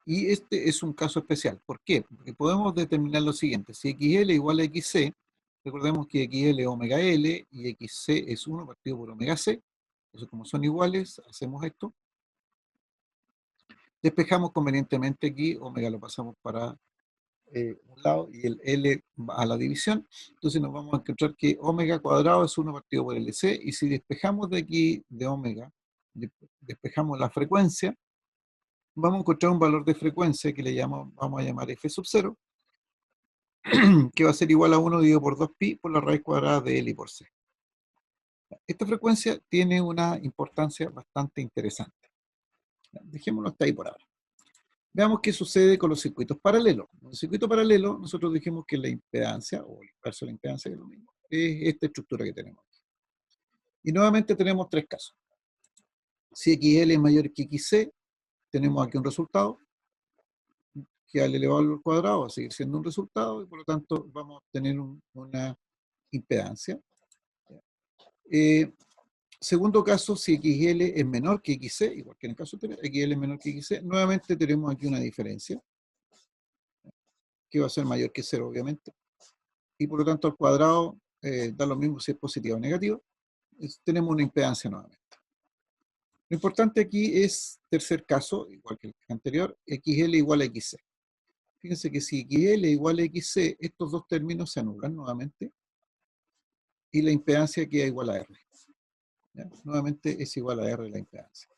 Y este es un caso especial. ¿Por qué? Porque podemos determinar lo siguiente. Si XL igual a XC, recordemos que XL es omega L y XC es 1 partido por omega C. Entonces, como son iguales, hacemos esto. Despejamos convenientemente aquí, omega lo pasamos para un lado y el L a la división. Entonces nos vamos a encontrar que omega cuadrado es 1 partido por LC, y si despejamos de aquí de omega, despejamos la frecuencia, vamos a encontrar un valor de frecuencia que vamos a llamar F sub 0, que va a ser igual a 1 dividido por 2pi por la raíz cuadrada de L y por C. Esta frecuencia tiene una importancia bastante interesante. Dejémoslo hasta ahí por ahora. Veamos qué sucede con los circuitos paralelos. En el circuito paralelo, nosotros dijimos que la impedancia, o el inverso de la impedancia, que es lo mismo, es esta estructura que tenemos. Y nuevamente tenemos tres casos. Si XL es mayor que XC, tenemos aquí un resultado, que al elevado al cuadrado va a seguir siendo un resultado, y por lo tanto vamos a obtener una impedancia. Segundo caso, si XL es menor que XC, igual que en el caso anterior, XL es menor que XC, nuevamente tenemos aquí una diferencia, que va a ser mayor que 0, obviamente. Y por lo tanto al cuadrado da lo mismo si es positivo o negativo. Tenemos una impedancia nuevamente. Lo importante aquí es, tercer caso, igual que el anterior, XL igual a XC. Fíjense que si XL igual a XC, estos dos términos se anulan nuevamente, y la impedancia queda igual a R. ¿Ya? Nuevamente es igual a R la impedancia.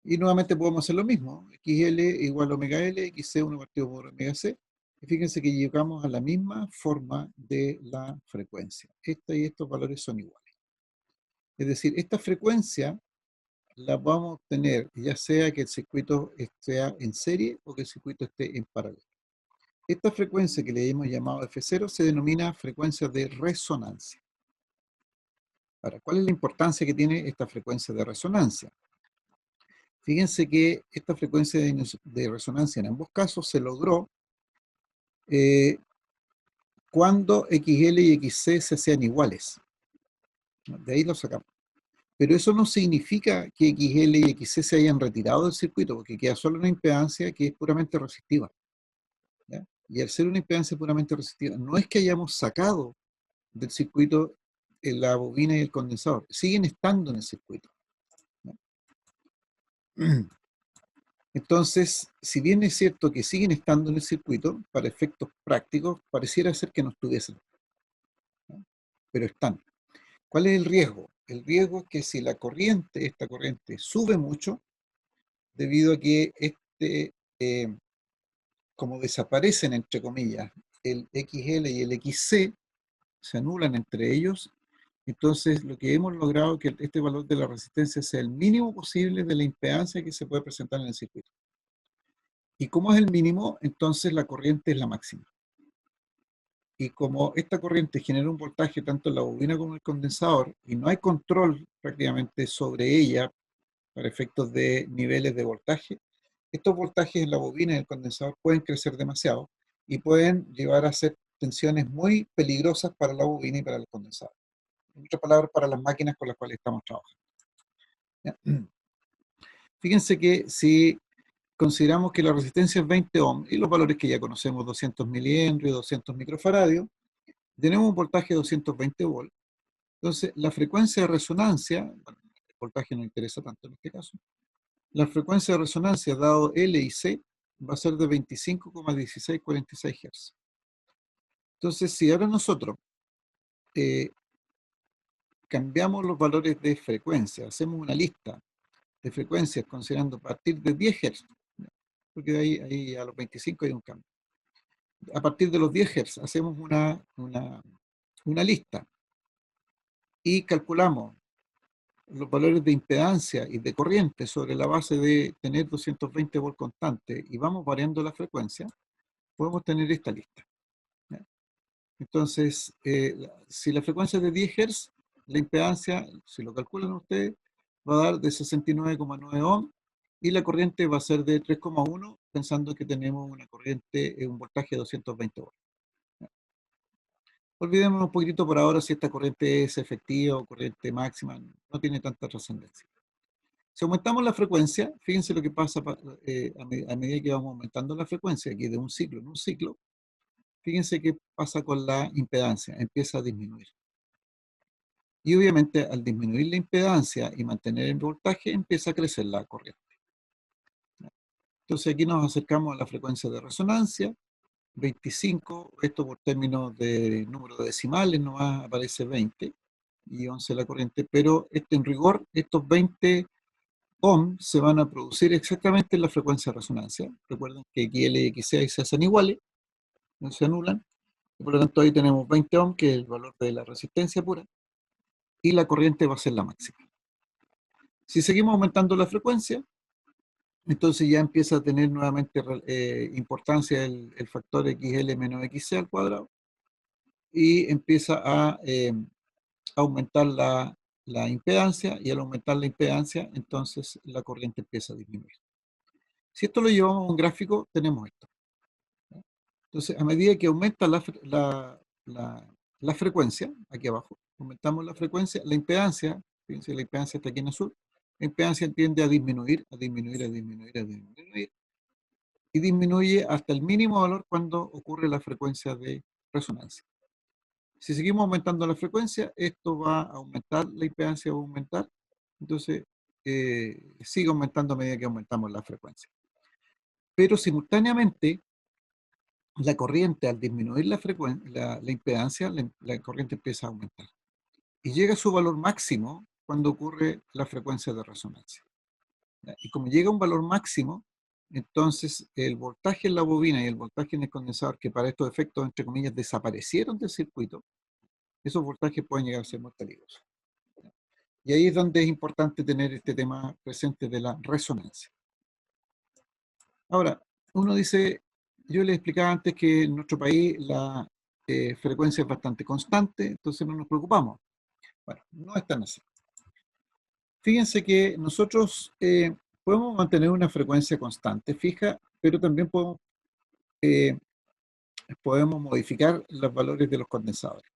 Y nuevamente podemos hacer lo mismo. XL igual a omega L, XC 1 partido por omega C. Y fíjense que llegamos a la misma forma de la frecuencia. Esta y estos valores son iguales. Es decir, esta frecuencia la vamos a obtener ya sea que el circuito esté en serie o que el circuito esté en paralelo. Esta frecuencia que le hemos llamado F0 se denomina frecuencia de resonancia. Ahora, ¿cuál es la importancia que tiene esta frecuencia de resonancia? Fíjense que esta frecuencia de resonancia en ambos casos se logró cuando XL y XC se hacían iguales. De ahí lo sacamos. Pero eso no significa que XL y XC se hayan retirado del circuito, porque queda solo una impedancia que es puramente resistiva. ¿Ya? Y al ser una impedancia puramente resistiva, no es que hayamos sacado del circuito la bobina y el condensador, siguen estando en el circuito. ¿Ya? Entonces, si bien es cierto que siguen estando en el circuito, para efectos prácticos, pareciera ser que no estuviesen. ¿Ya? Pero están. ¿Cuál es el riesgo? El riesgo es que si esta corriente sube mucho, debido a que como desaparecen, entre comillas, el XL y el XC, se anulan entre ellos, entonces lo que hemos logrado es que este valor de la resistencia sea el mínimo posible de la impedancia que se puede presentar en el circuito. Y como es el mínimo, entonces la corriente es la máxima. Y como esta corriente genera un voltaje tanto en la bobina como en el condensador, y no hay control prácticamente sobre ella para efectos de niveles de voltaje, estos voltajes en la bobina y el condensador pueden crecer demasiado y pueden llevar a ser tensiones muy peligrosas para la bobina y para el condensador. En otras palabras, para las máquinas con las cuales estamos trabajando. ¿Ya? Fíjense que si consideramos que la resistencia es 20 ohms y los valores que ya conocemos, 200 milihenrios, 200 microfaradios, tenemos un voltaje de 220 volts. Entonces, la frecuencia de resonancia, bueno, el voltaje no interesa tanto en este caso, la frecuencia de resonancia dado L y C va a ser de 25,1646 Hz. Entonces, si ahora nosotros cambiamos los valores de frecuencia, hacemos una lista de frecuencias considerando a partir de 10 Hz, porque ahí a los 25 hay un cambio. A partir de los 10 Hz hacemos una lista y calculamos los valores de impedancia y de corriente sobre la base de tener 220 volts constante y vamos variando la frecuencia, podemos tener esta lista. Entonces, si la frecuencia es de 10 Hz, la impedancia, si lo calculan ustedes, va a dar de 69,9 ohms y la corriente va a ser de 3,1, pensando que tenemos una corriente, un voltaje de 220 volts. Olvidemos un poquitito por ahora si esta corriente es efectiva o corriente máxima, no tiene tanta trascendencia. Si aumentamos la frecuencia, fíjense lo que pasa a medida que vamos aumentando la frecuencia, aquí de un ciclo en un ciclo, fíjense qué pasa con la impedancia, empieza a disminuir. Y obviamente al disminuir la impedancia y mantener el voltaje, empieza a crecer la corriente. Entonces aquí nos acercamos a la frecuencia de resonancia, 25, esto por términos de número de decimales, nomás aparece 20 y 11 la corriente, pero en rigor estos 20 ohms se van a producir exactamente en la frecuencia de resonancia. Recuerden que XL y XC se hacen iguales, no se anulan, y por lo tanto ahí tenemos 20 ohms, que es el valor de la resistencia pura, y la corriente va a ser la máxima. Si seguimos aumentando la frecuencia, entonces ya empieza a tener nuevamente importancia el factor XL menos XC al cuadrado, y empieza a aumentar la impedancia, y al aumentar la impedancia, entonces la corriente empieza a disminuir. Si esto lo llevamos a un gráfico, tenemos esto. Entonces, a medida que aumenta la frecuencia, aquí abajo, aumentamos la frecuencia, la impedancia, fíjense, la impedancia está aquí en azul, la impedancia tiende a disminuir, a disminuir, a disminuir, a disminuir, y disminuye hasta el mínimo valor cuando ocurre la frecuencia de resonancia. Si seguimos aumentando la frecuencia, esto va a aumentar, la impedancia va a aumentar, entonces sigue aumentando a medida que aumentamos la frecuencia. Pero simultáneamente, la corriente, al disminuir la impedancia, la corriente empieza a aumentar. Y llega a su valor máximo cuando ocurre la frecuencia de resonancia. Y como llega a un valor máximo, entonces el voltaje en la bobina y el voltaje en el condensador, que para estos efectos, entre comillas, desaparecieron del circuito, esos voltajes pueden llegar a ser muy peligrosos. Y ahí es donde es importante tener este tema presente de la resonancia. Ahora, uno dice, yo les explicaba antes que en nuestro país la frecuencia es bastante constante, entonces no nos preocupamos. Bueno, no es tan así. Fíjense que nosotros podemos mantener una frecuencia constante, fija, pero también podemos modificar los valores de los condensadores.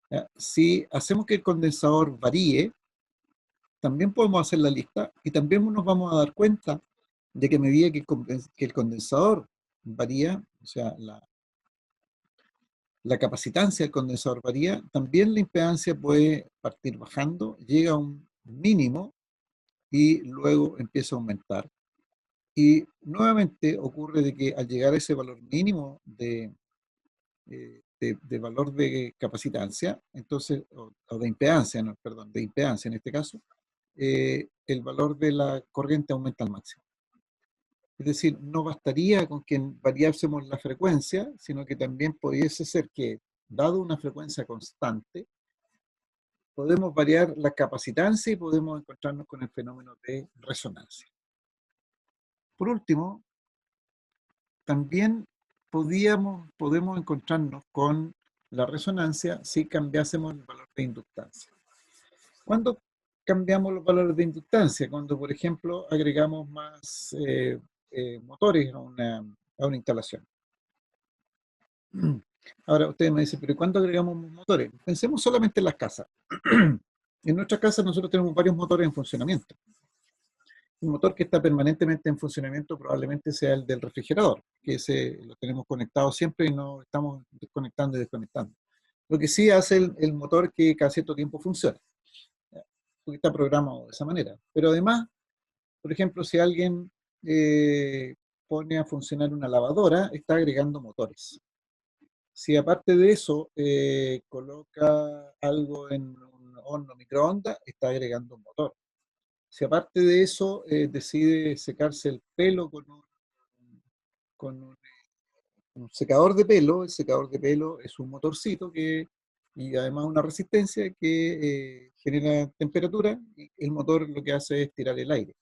¿Ya? Si hacemos que el condensador varíe, también podemos hacer la lista y también nos vamos a dar cuenta de que a medida que el condensador varía, o sea, la capacitancia del condensador varía, también la impedancia puede partir bajando, llega a un mínimo y luego empieza a aumentar. Y nuevamente ocurre de que al llegar a ese valor mínimo de valor de capacitancia, entonces, o de impedancia, no, perdón, de impedancia en este caso, el valor de la corriente aumenta al máximo. Es decir, no bastaría con que variásemos la frecuencia, sino que también pudiese ser que, dado una frecuencia constante, podemos variar la capacitancia y podemos encontrarnos con el fenómeno de resonancia. Por último, también podemos encontrarnos con la resonancia si cambiásemos el valor de inductancia. ¿Cuándo cambiamos los valores de inductancia? Cuando, por ejemplo, agregamos más motores a una instalación. Ahora ustedes me dicen, ¿pero cuándo agregamos motores? Pensemos solamente en las casas. En nuestras casas nosotros tenemos varios motores en funcionamiento. Un motor que está permanentemente en funcionamiento probablemente sea el del refrigerador, que ese lo tenemos conectado siempre y no estamos desconectando y desconectando. Lo que sí hace el motor que cada cierto tiempo funciona, porque está programado de esa manera. Pero además, por ejemplo, si alguien pone a funcionar una lavadora, está agregando motores. Si aparte de eso coloca algo en un horno microondas, está agregando un motor. Si aparte de eso decide secarse el pelo con un secador de pelo, el secador de pelo es un motorcito y además una resistencia que genera temperatura, y el motor lo que hace es tirar el aire.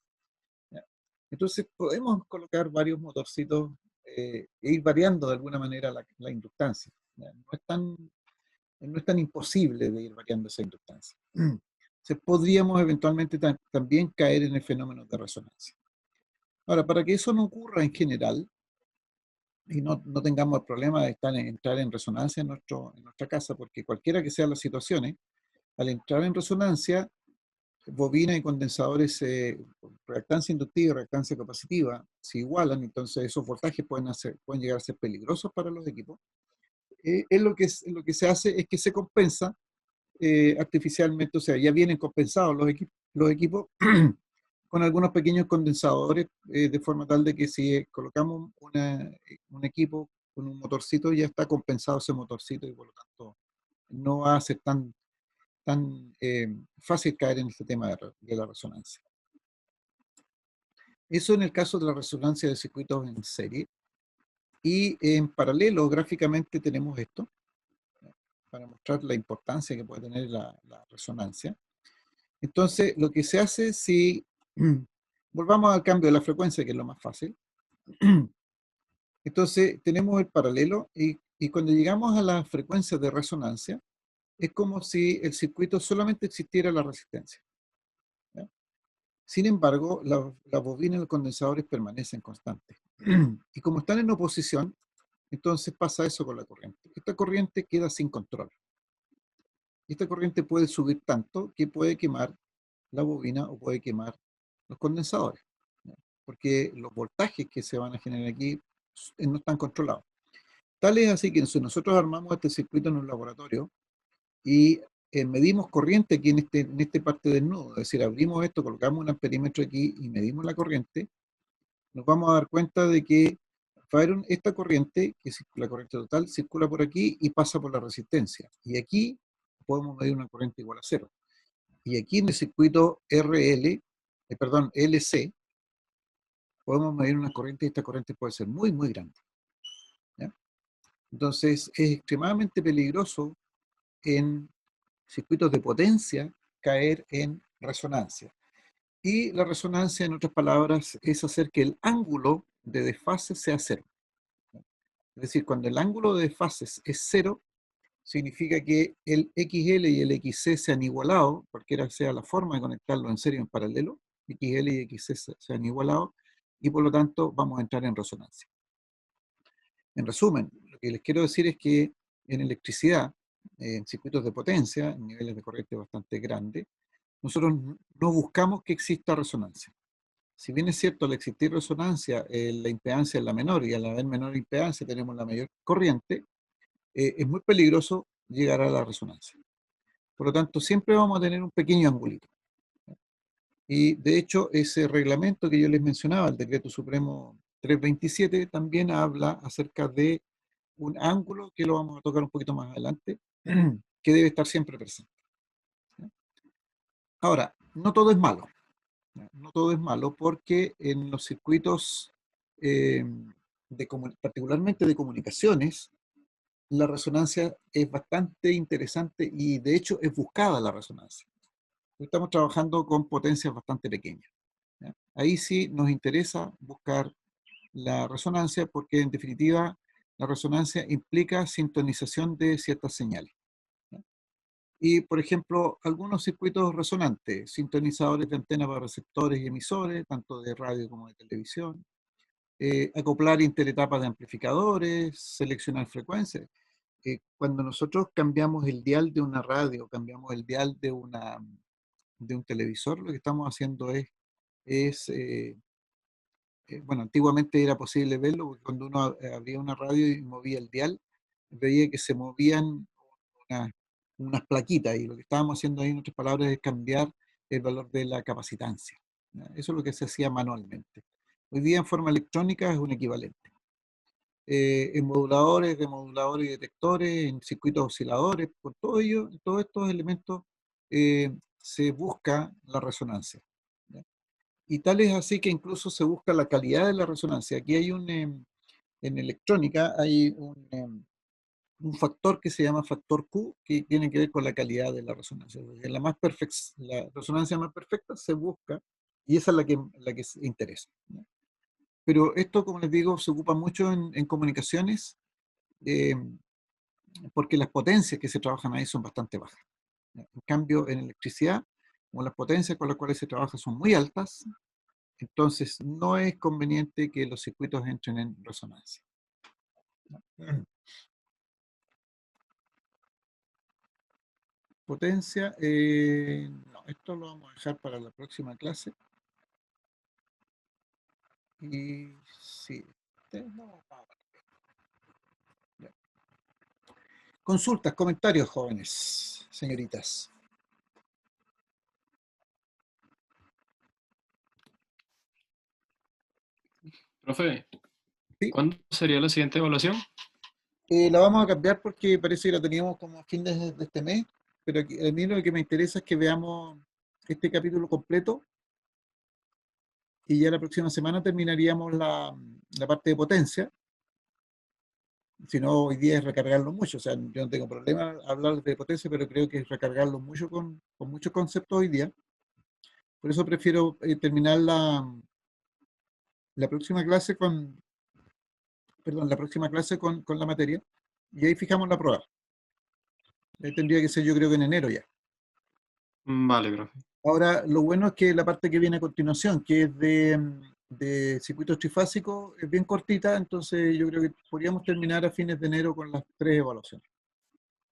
¿Ya? Entonces podemos colocar varios motorcitos e ir variando de alguna manera la inductancia. ¿Ya? No es tan imposible de ir variando esa inductancia. Entonces podríamos eventualmente también caer en el fenómeno de resonancia. Ahora, para que eso no ocurra en general, y no tengamos el problema de entrar en resonancia en nuestra casa, porque cualquiera que sean las situaciones, al entrar en resonancia, bobina y condensadores, reactancia inductiva y reactancia capacitiva, se igualan, entonces esos voltajes pueden llegar a ser peligrosos para los equipos. Lo que se hace es que se compensa artificialmente, o sea, ya vienen compensados los equipos con algunos pequeños condensadores, de forma tal de que si colocamos un equipo con un motorcito, ya está compensado ese motorcito y por lo tanto no va a ser tan fácil caer en este tema de la resonancia. Eso en el caso de la resonancia de circuitos en serie. Y en paralelo, gráficamente, tenemos esto, para mostrar la importancia que puede tener la resonancia. Entonces, lo que se hace si volvamos al cambio de la frecuencia, que es lo más fácil. Entonces, tenemos el paralelo y cuando llegamos a la frecuencia de resonancia, es como si el circuito solamente existiera la resistencia. ¿Ya? Sin embargo, la bobina y los condensadores permanecen constantes. Y como están en oposición, entonces pasa eso con la corriente. Esta corriente queda sin control. Esta corriente puede subir tanto que puede quemar la bobina o puede quemar los condensadores, ¿ya? Porque los voltajes que se van a generar aquí no están controlados. Tal es así que si nosotros armamos este circuito en un laboratorio y medimos corriente aquí en este parte del nodo, es decir, abrimos esto, colocamos un amperímetro aquí y medimos la corriente, nos vamos a dar cuenta de que va a haber esta corriente, que es la corriente total, circula por aquí y pasa por la resistencia. Y aquí podemos medir una corriente igual a cero. Y aquí en el circuito LC, podemos medir una corriente y esta corriente puede ser muy, muy grande. ¿Ya? Entonces es extremadamente peligroso en circuitos de potencia caer en resonancia. Y la resonancia, en otras palabras, es hacer que el ángulo de desfase sea cero. Es decir, cuando el ángulo de desfase es cero, significa que el XL y el XC se han igualado, cualquiera sea la forma de conectarlo en serie o en paralelo, XL y XC se han igualado, y por lo tanto vamos a entrar en resonancia. En resumen, lo que les quiero decir es que en electricidad, en circuitos de potencia, en niveles de corriente bastante grandes, nosotros no buscamos que exista resonancia. Si bien es cierto, al existir resonancia, la impedancia es la menor, y al haber menor impedancia tenemos la mayor corriente, es muy peligroso llegar a la resonancia. Por lo tanto, siempre vamos a tener un pequeño angulito. Y de hecho, ese reglamento que yo les mencionaba, el Decreto Supremo 327, también habla acerca de un ángulo, que lo vamos a tocar un poquito más adelante, que debe estar siempre presente. Ahora, no todo es malo. No todo es malo porque en los circuitos, particularmente de comunicaciones, la resonancia es bastante interesante y de hecho es buscada la resonancia. Estamos trabajando con potencias bastante pequeñas, ¿ya? Ahí sí nos interesa buscar la resonancia porque en definitiva la resonancia implica sintonización de ciertas señales, ¿ya? Y por ejemplo, algunos circuitos resonantes, sintonizadores de antena para receptores y emisores, tanto de radio como de televisión, acoplar interetapas de amplificadores, seleccionar frecuencias. Cuando nosotros cambiamos el dial de una radio, cambiamos el dial de un televisor, lo que estamos haciendo bueno, antiguamente era posible verlo, porque cuando uno abría una radio y movía el dial, veía que se movían unas, unas plaquitas, y lo que estábamos haciendo ahí, en otras palabras, es cambiar el valor de la capacitancia, ¿ya? Eso es lo que se hacía manualmente. Hoy día en forma electrónica es un equivalente. En moduladores, demoduladores y detectores, en circuitos osciladores, por todo ello, todos estos elementos se busca la resonancia. ¿Ya? Y tal es así que incluso se busca la calidad de la resonancia. Aquí hay en electrónica hay un factor que se llama factor Q, que tiene que ver con la calidad de la resonancia. La resonancia más perfecta se busca y esa es la que se interesa. ¿No? Pero esto, como les digo, se ocupa mucho en comunicaciones eh, porque las potencias que se trabajan ahí son bastante bajas. ¿No? En cambio, en electricidad, como las potencias con las cuales se trabaja son muy altas, entonces no es conveniente que los circuitos entren en resonancia. ¿No? Potencia, no, esto lo vamos a dejar para la próxima clase. Y sí, no, ya. Consultas, comentarios, jóvenes, señoritas. Profe, ¿Sí? ¿cuándo sería la siguiente evaluación? La vamos a cambiar porque parece que la teníamos como a fin de este mes, pero a mí lo que me interesa es que veamos este capítulo completo y ya la próxima semana terminaríamos la parte de potencia. Si no, hoy día es recargarlo mucho. O sea, yo no tengo problema en hablar de potencia, pero creo que es recargarlo mucho con muchos conceptos hoy día. Por eso prefiero terminar la próxima clase la próxima clase con la materia y ahí fijamos la prueba. Ahí tendría que ser yo creo que en enero ya. Vale, profe. Ahora, lo bueno es que la parte que viene a continuación, que es de circuitos trifásicos, es bien cortita, entonces yo creo que podríamos terminar a fines de enero con las 3 evaluaciones.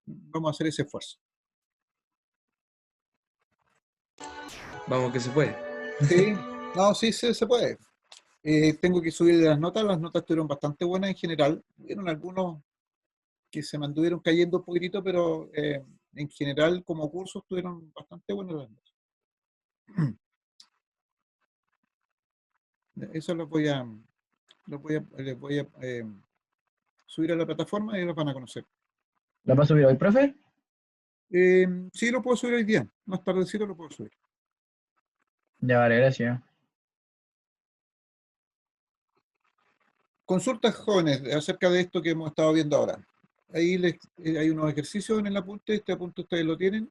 Vamos a hacer ese esfuerzo. Vamos que se puede. Sí, no, sí, se puede. Tengo que subir las notas estuvieron bastante buenas en general. Hubieron algunos que se mantuvieron cayendo un poquitito, pero en general como curso estuvieron bastante buenas las notas. Eso les voy a subir a la plataforma y los van a conocer. ¿La va a subir hoy, profe? Sí, lo puedo subir hoy día. Más tardecito lo puedo subir. Ya, vale, gracias. Consultas jóvenes acerca de esto que hemos estado viendo ahora. Ahí hay unos ejercicios en el apunte. Este apunte ustedes lo tienen.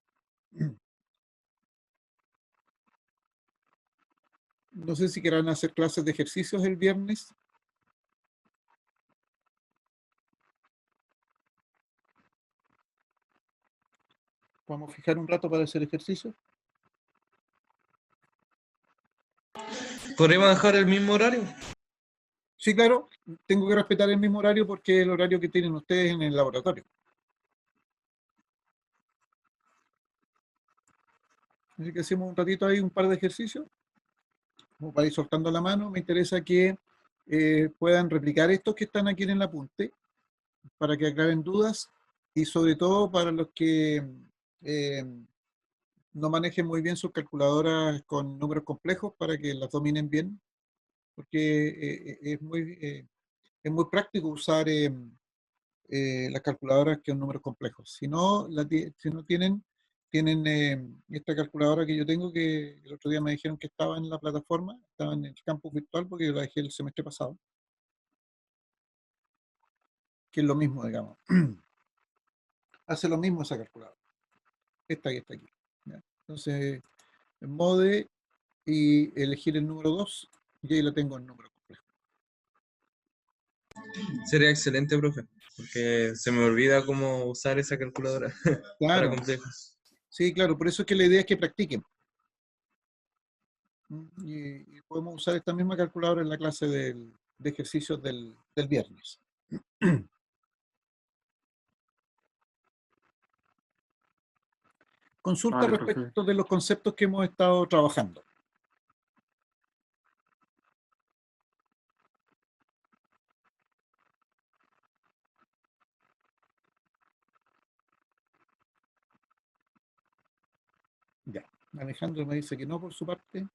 No sé si querrán hacer clases de ejercicios el viernes. Vamos a fijar un rato para hacer ejercicio. ¿Podríamos dejar el mismo horario? Sí, claro, tengo que respetar el mismo horario porque es el horario que tienen ustedes en el laboratorio. Así que hacemos un ratito ahí, un par de ejercicios, como para ir soltando la mano. Me interesa que puedan replicar estos que están aquí en el apunte, para que aclaren dudas y sobre todo para los que eh, no manejen muy bien sus calculadoras con números complejos, para que las dominen bien, porque es muy práctico usar las calculadoras que son números complejos. Si no, si no tienen esta calculadora que yo tengo, que el otro día me dijeron que estaba en la plataforma, estaba en el campus virtual porque yo la dejé el semestre pasado, que es lo mismo, digamos. Hace lo mismo esa calculadora. Esta que está aquí. ¿Ya? Entonces, en mode y elegir el número 2 y ahí lo tengo en número complejo. Sería excelente, profe, porque se me olvida cómo usar esa calculadora para Claro, complejos. sí, claro, por eso es que la idea es que practiquen. Y podemos usar esta misma calculadora en la clase de ejercicios del viernes. Consulta Vale, profe. respecto de los conceptos que hemos estado trabajando. Ya, Alejandro me dice que no por su parte.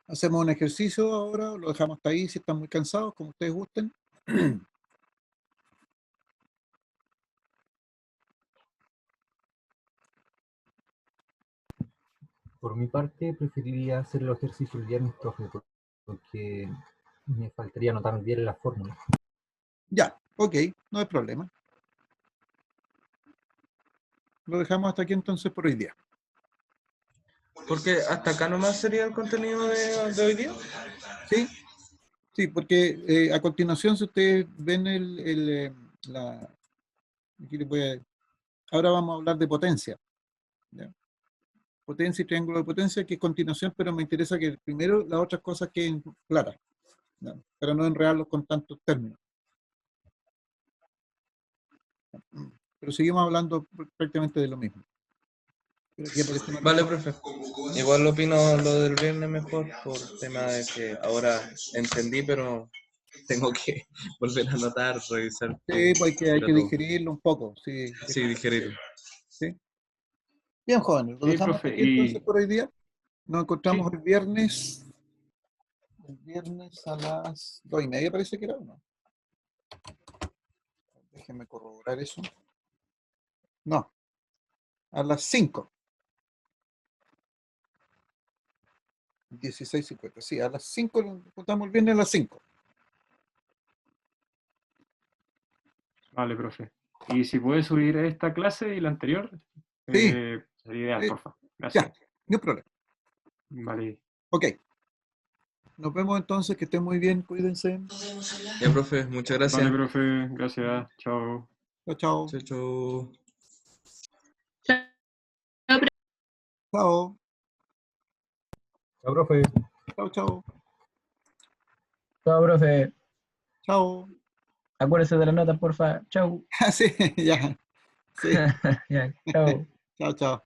Hacemos un ejercicio ahora, lo dejamos hasta ahí si están muy cansados, como ustedes gusten. Por mi parte, preferiría hacer los ejercicios el viernes, profe, porque me faltaría anotar bien la fórmula. Ya, ok, no hay problema. Lo dejamos hasta aquí entonces por hoy día. Porque hasta acá nomás sería el contenido de hoy día. ¿Sí? Sí, porque a continuación, si ustedes ven aquí les voy ahora vamos a hablar de potencia. ¿Ya? Potencia y triángulo de potencia, que es continuación, pero me interesa que primero las otras cosas queden claras, ¿ya? Para no enredarlos con tantos términos. Pero seguimos hablando prácticamente de lo mismo. Pero aquí aparece una Vale, persona. profe. Igual opino lo del viernes mejor por tema de que ahora entendí, pero tengo que volver a anotar, revisar. Sí, pues hay que todo. digerirlo un poco. Sí, Sí, digerirlo. ¿sí? Bien, jóvenes, lo Sí, dejamos hasta profe, aquí entonces y por hoy día. Nos encontramos sí, el viernes a las 2:30, parece que era, ¿o no? Déjenme corroborar eso. No, a las 5. 16:50, sí, a las 5 nos juntamos el viernes a las 5. vale, profe. Y si puede subir esta clase y la anterior, Sí, sería ideal, sí, porfa. Gracias. ya, no hay problema. Vale. Ok, nos vemos entonces, que estén muy bien, cuídense. Ya, profe, muchas gracias. Vale, profe. Gracias. Chao. Chao, chao. Chao, chao. Chao, Chao, profe. chao, chao, Chao, profe. chao. Acuérdese de la nota, porfa. Chau. Ah, sí, ya, sí, Ya, chao. chao, chao.